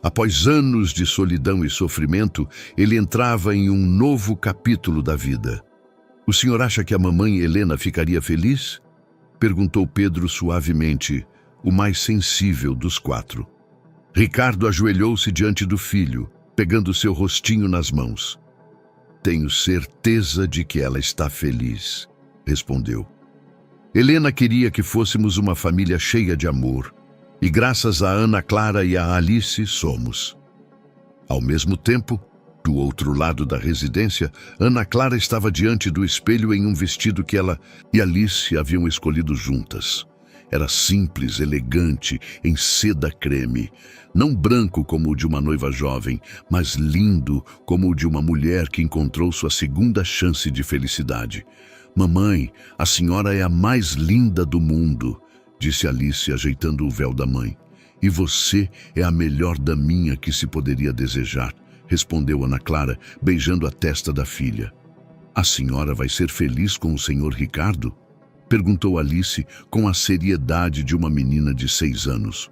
Speaker 1: Após anos de solidão e sofrimento, ele entrava em um novo capítulo da vida. O senhor acha que a mamãe Helena ficaria feliz? Perguntou Pedro suavemente, o mais sensível dos 4. Ricardo ajoelhou-se diante do filho, pegando seu rostinho nas mãos. Tenho certeza de que ela está feliz, respondeu. Helena queria que fôssemos uma família cheia de amor, e graças a Ana Clara e a Alice somos. Ao mesmo tempo, do outro lado da residência, Ana Clara estava diante do espelho em um vestido que ela e Alice haviam escolhido juntas. Era simples, elegante, em seda creme. Não branco como o de uma noiva jovem, mas lindo como o de uma mulher que encontrou sua segunda chance de felicidade. "Mamãe, a senhora é a mais linda do mundo", disse Alice, ajeitando o véu da mãe. "E você é a melhor daminha que se poderia desejar", respondeu Ana Clara, beijando a testa da filha. "A senhora vai ser feliz com o senhor Ricardo?", perguntou Alice com a seriedade de uma menina de 6 anos.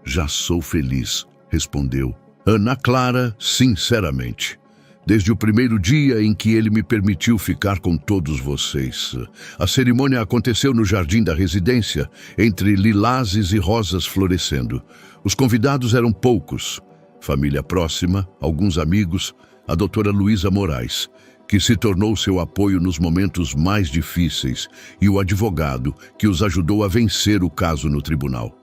Speaker 1: "Já sou feliz", respondeu Ana Clara sinceramente. "Desde o primeiro dia em que ele me permitiu ficar com todos vocês. A cerimônia aconteceu no jardim da residência, entre lilazes e rosas florescendo. Os convidados eram poucos. Família próxima, alguns amigos, a doutora Luísa Moraes, que se tornou seu apoio nos momentos mais difíceis, e o advogado que os ajudou a vencer o caso no tribunal.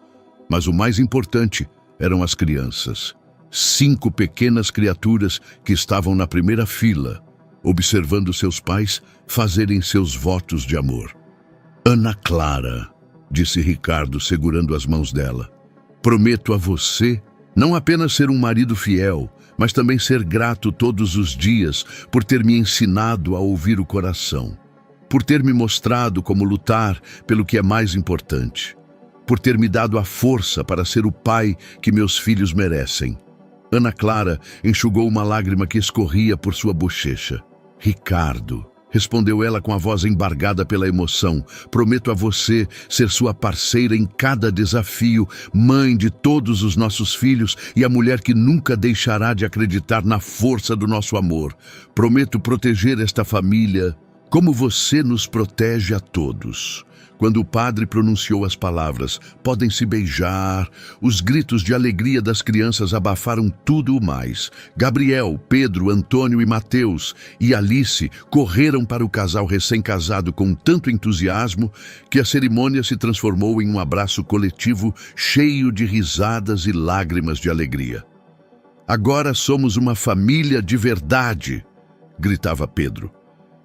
Speaker 1: Mas o mais importante eram as crianças. 5 pequenas criaturas que estavam na primeira fila, observando seus pais fazerem seus votos de amor. "Ana Clara", disse Ricardo, segurando as mãos dela, "prometo a você não apenas ser um marido fiel, mas também ser grato todos os dias por ter me ensinado a ouvir o coração, por ter me mostrado como lutar pelo que é mais importante, por ter me dado a força para ser o pai que meus filhos merecem." Ana Clara enxugou uma lágrima que escorria por sua bochecha. "Ricardo", respondeu ela com a voz embargada pela emoção, "prometo a você ser sua parceira em cada desafio, mãe de todos os nossos filhos e a mulher que nunca deixará de acreditar na força do nosso amor. Prometo proteger esta família como você nos protege a todos." Quando o padre pronunciou as palavras "podem se beijar", os gritos de alegria das crianças abafaram tudo o mais. Gabriel, Pedro, Antônio e Mateus e Alice correram para o casal recém-casado com tanto entusiasmo que a cerimônia se transformou em um abraço coletivo cheio de risadas e lágrimas de alegria. "Agora somos uma família de verdade", gritava Pedro.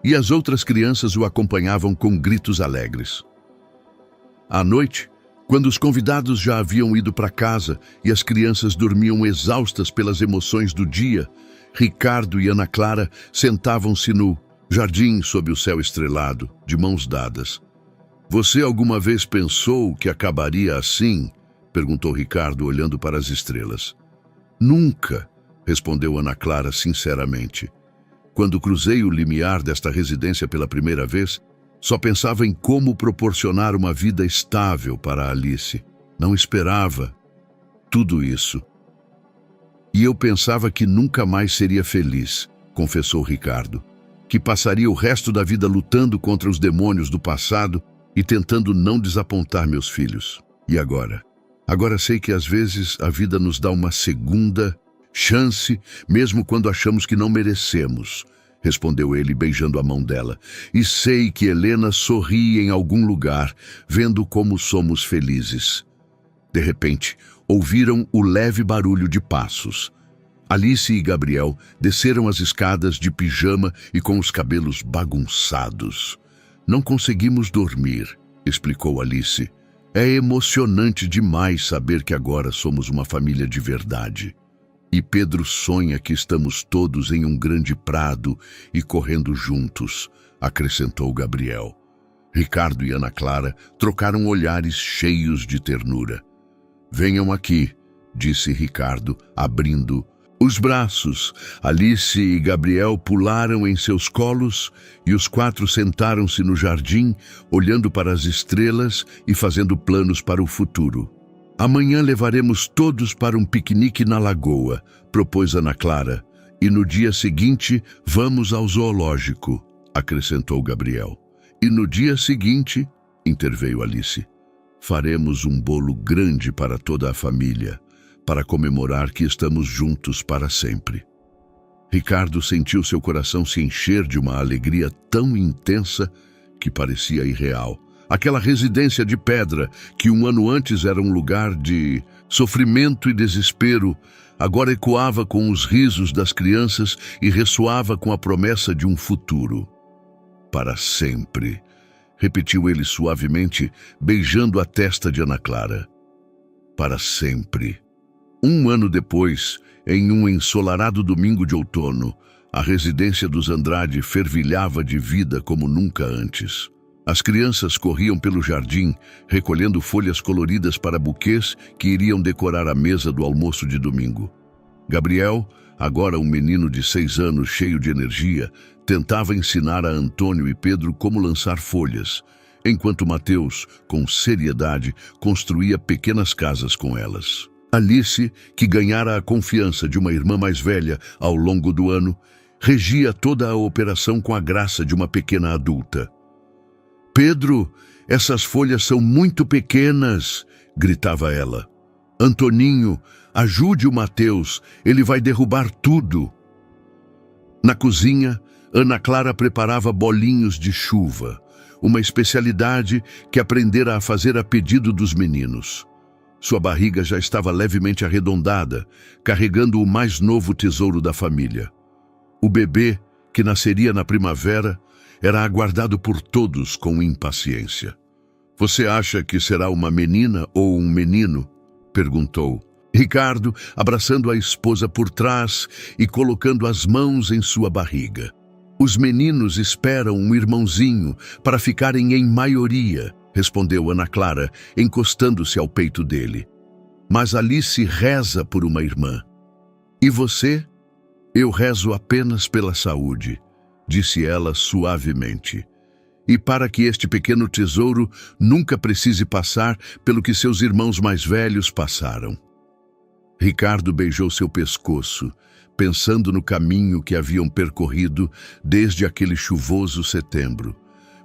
Speaker 1: E as outras crianças o acompanhavam com gritos alegres. À noite, quando os convidados já haviam ido para casa e as crianças dormiam exaustas pelas emoções do dia, Ricardo e Ana Clara sentavam-se no jardim sob o céu estrelado, de mãos dadas. "Você alguma vez pensou que acabaria assim?", perguntou Ricardo, olhando para as estrelas. "Nunca", respondeu Ana Clara sinceramente. "Quando cruzei o limiar desta residência pela primeira vez, só pensava em como proporcionar uma vida estável para Alice. Não esperava tudo isso. E eu pensava que nunca mais seria feliz", confessou Ricardo, "que passaria o resto da vida lutando contra os demônios do passado e tentando não desapontar meus filhos. E agora? Agora sei que às vezes a vida nos dá uma segunda chance, mesmo quando achamos que não merecemos", respondeu ele, beijando a mão dela. "E sei que Helena sorri em algum lugar, vendo como somos felizes." De repente, ouviram o leve barulho de passos. Alice e Gabriel desceram as escadas de pijama e com os cabelos bagunçados. "Não conseguimos dormir", explicou Alice. "É emocionante demais saber que agora somos uma família de verdade. E Pedro sonha que estamos todos em um grande prado e correndo juntos", acrescentou Gabriel. Ricardo e Ana Clara trocaram olhares cheios de ternura. "Venham aqui", disse Ricardo, abrindo os braços. Alice e Gabriel pularam em seus colos e os 4 sentaram-se no jardim, olhando para as estrelas e fazendo planos para o futuro. "Amanhã levaremos todos para um piquenique na lagoa", propôs Ana Clara. "E no dia seguinte vamos ao zoológico", acrescentou Gabriel. "E no dia seguinte", interveio Alice, "faremos um bolo grande para toda a família, para comemorar que estamos juntos para sempre." Ricardo sentiu seu coração se encher de uma alegria tão intensa que parecia irreal. Aquela residência de pedra, que um ano antes era um lugar de sofrimento e desespero, agora ecoava com os risos das crianças e ressoava com a promessa de um futuro. Para sempre. repetiu ele suavemente, beijando a testa de Ana Clara. Para sempre. 1 ano depois, em um ensolarado domingo de outono, a residência dos Andrade fervilhava de vida como nunca antes. As crianças corriam pelo jardim, recolhendo folhas coloridas para buquês que iriam decorar a mesa do almoço de domingo. Gabriel, agora um menino de 6 anos cheio de energia, tentava ensinar a Antônio e Pedro como lançar folhas, enquanto Mateus, com seriedade, construía pequenas casas com elas. Alice, que ganhara a confiança de uma irmã mais velha ao longo do ano, regia toda a operação com a graça de uma pequena adulta. «Pedro, essas folhas são muito pequenas», gritava ela. «Antoninho, ajude o Mateus, ele vai derrubar tudo». Na cozinha, Ana Clara preparava bolinhos de chuva, uma especialidade que aprendera a fazer a pedido dos meninos. Sua barriga já estava levemente arredondada, carregando o mais novo tesouro da família. O bebê, que nasceria na primavera, era aguardado por todos com impaciência. «Você acha que será uma menina ou um menino?» perguntou Ricardo, abraçando a esposa por trás e colocando as mãos em sua barriga. «Os meninos esperam um irmãozinho para ficarem em maioria», respondeu Ana Clara, encostando-se ao peito dele. «Mas Alice reza por uma irmã. E você?» «Eu rezo apenas pela saúde», disse ela suavemente. «E para que este pequeno tesouro nunca precise passar pelo que seus irmãos mais velhos passaram». Ricardo beijou seu pescoço, pensando no caminho que haviam percorrido desde aquele chuvoso setembro,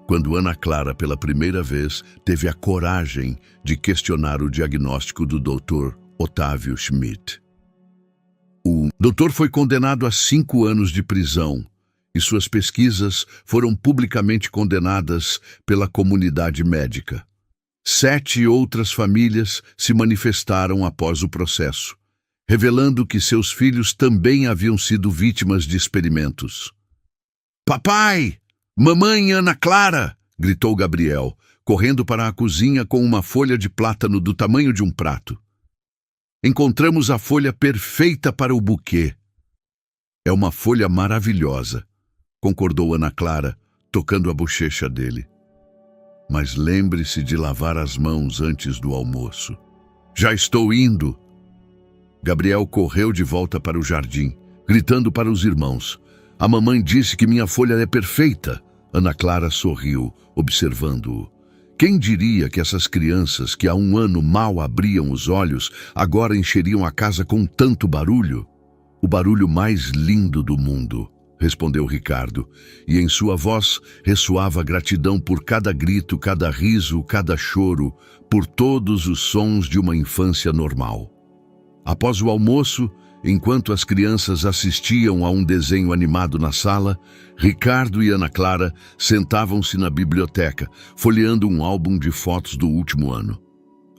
Speaker 1: quando Ana Clara, pela primeira vez, teve a coragem de questionar o diagnóstico do Dr. Otávio Schmidt. O doutor foi condenado a 5 anos de prisão e suas pesquisas foram publicamente condenadas pela comunidade médica. 7 outras famílias se manifestaram após o processo, revelando que seus filhos também haviam sido vítimas de experimentos. «Papai! Mamãe Ana Clara!» gritou Gabriel, correndo para a cozinha com uma folha de plátano do tamanho de um prato. «Encontramos a folha perfeita para o buquê». «É uma folha maravilhosa», concordou Ana Clara, tocando a bochecha dele. «Mas lembre-se de lavar as mãos antes do almoço». «Já estou indo!» Gabriel correu de volta para o jardim, gritando para os irmãos. «A mamãe disse que minha folha é perfeita!» Ana Clara sorriu, observando-o. Quem diria que essas crianças que há 1 ano mal abriam os olhos, agora encheriam a casa com tanto barulho? «O barulho mais lindo do mundo», respondeu Ricardo, e em sua voz ressoava gratidão por cada grito, cada riso, cada choro, por todos os sons de uma infância normal. Após o almoço, enquanto as crianças assistiam a um desenho animado na sala, Ricardo e Ana Clara sentavam-se na biblioteca, folheando um álbum de fotos do último ano.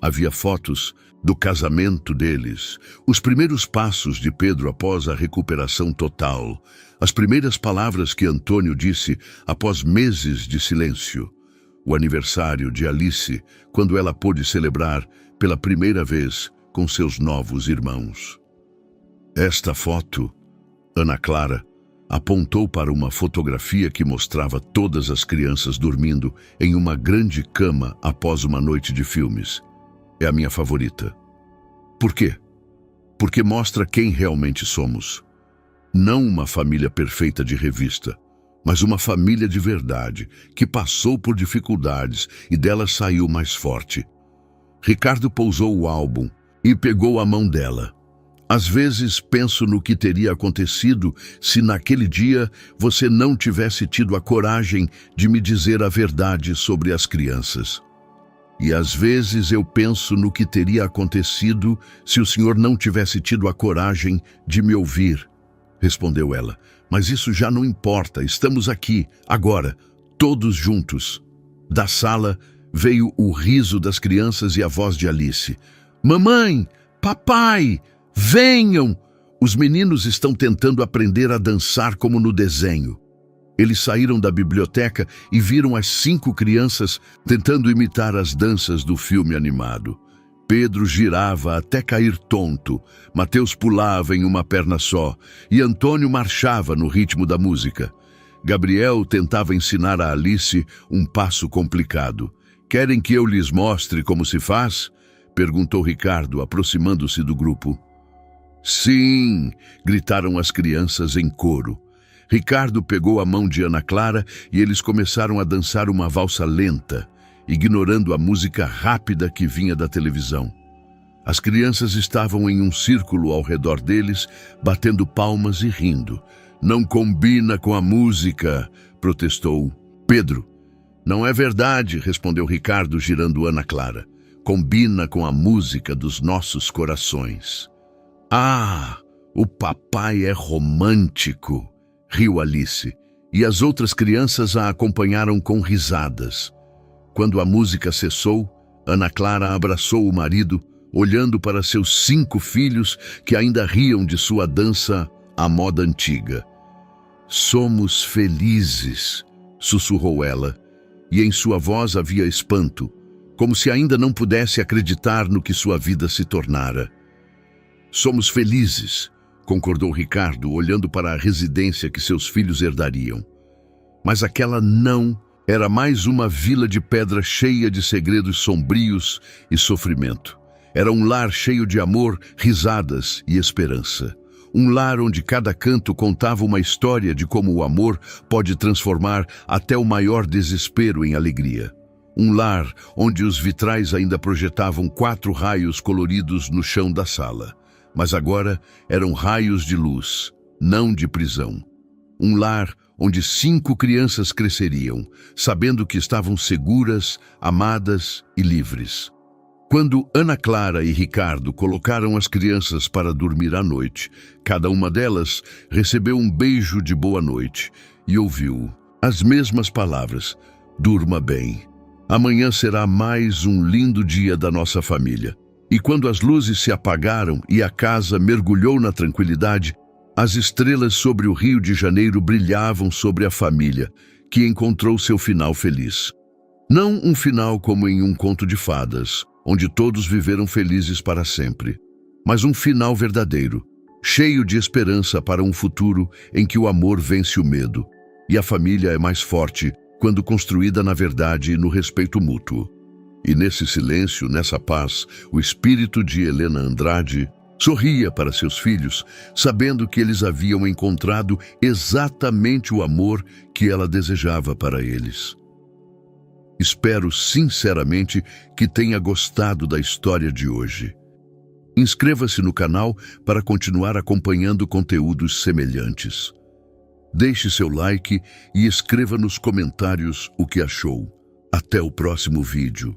Speaker 1: Havia fotos do casamento deles, os primeiros passos de Pedro após a recuperação total, as primeiras palavras que Antônio disse após meses de silêncio, o aniversário de Alice, quando ela pôde celebrar pela primeira vez com seus novos irmãos. Esta foto, Ana Clara apontou para uma fotografia que mostrava todas as crianças dormindo em uma grande cama após uma noite de filmes. É a minha favorita. Por quê? Porque mostra quem realmente somos. Não uma família perfeita de revista, mas uma família de verdade, que passou por dificuldades e dela saiu mais forte. Ricardo pousou o álbum e pegou a mão dela. Às vezes penso no que teria acontecido se naquele dia você não tivesse tido a coragem de me dizer a verdade sobre as crianças. E às vezes eu penso no que teria acontecido se o senhor não tivesse tido a coragem de me ouvir, respondeu ela. Mas isso já não importa, estamos aqui, agora, todos juntos. Da sala veio o riso das crianças e a voz de Alice. Mamãe, papai, venham! Os meninos estão tentando aprender a dançar como no desenho. Eles saíram da biblioteca e viram as 5 crianças tentando imitar as danças do filme animado. Pedro girava até cair tonto, Mateus pulava em uma perna só e Antônio marchava no ritmo da música. Gabriel tentava ensinar a Alice um passo complicado. "Querem que eu lhes mostre como se faz?" perguntou Ricardo, aproximando-se do grupo. "Sim!" gritaram as crianças em coro. Ricardo pegou a mão de Ana Clara e eles começaram a dançar uma valsa lenta, ignorando a música rápida que vinha da televisão. As crianças estavam em um círculo ao redor deles, batendo palmas e rindo. "Não combina com a música", protestou Pedro. "Não é verdade", respondeu Ricardo, girando Ana Clara. "Combina com a música dos nossos corações." "Ah, o papai é romântico", riu Alice, e as outras crianças a acompanharam com risadas. Quando a música cessou, Ana Clara abraçou o marido, olhando para seus 5 filhos que ainda riam de sua dança à moda antiga. "Somos felizes", sussurrou ela, e em sua voz havia espanto, como se ainda não pudesse acreditar no que sua vida se tornara. "Somos felizes", concordou Ricardo, olhando para a residência que seus filhos herdariam. Mas aquela não era mais uma vila de pedra cheia de segredos sombrios e sofrimento. Era um lar cheio de amor, risadas e esperança. Um lar onde cada canto contava uma história de como o amor pode transformar até o maior desespero em alegria. Um lar onde os vitrais ainda projetavam 4 raios coloridos no chão da sala. Mas agora eram raios de luz, não de prisão. Um lar onde 5 crianças cresceriam, sabendo que estavam seguras, amadas e livres. Quando Ana Clara e Ricardo colocaram as crianças para dormir à noite, cada uma delas recebeu um beijo de boa noite e ouviu as mesmas palavras: "Durma bem. Amanhã será mais um lindo dia da nossa família." E quando as luzes se apagaram e a casa mergulhou na tranquilidade, as estrelas sobre o Rio de Janeiro brilhavam sobre a família, que encontrou seu final feliz. Não um final como em um conto de fadas, onde todos viveram felizes para sempre, mas um final verdadeiro, cheio de esperança para um futuro em que o amor vence o medo, e a família é mais forte quando construída na verdade e no respeito mútuo. E nesse silêncio, nessa paz, o espírito de Helena Andrade sorria para seus filhos, sabendo que eles haviam encontrado exatamente o amor que ela desejava para eles. Espero sinceramente que tenha gostado da história de hoje. Inscreva-se no canal para continuar acompanhando conteúdos semelhantes. Deixe seu like e escreva nos comentários o que achou. Até o próximo vídeo.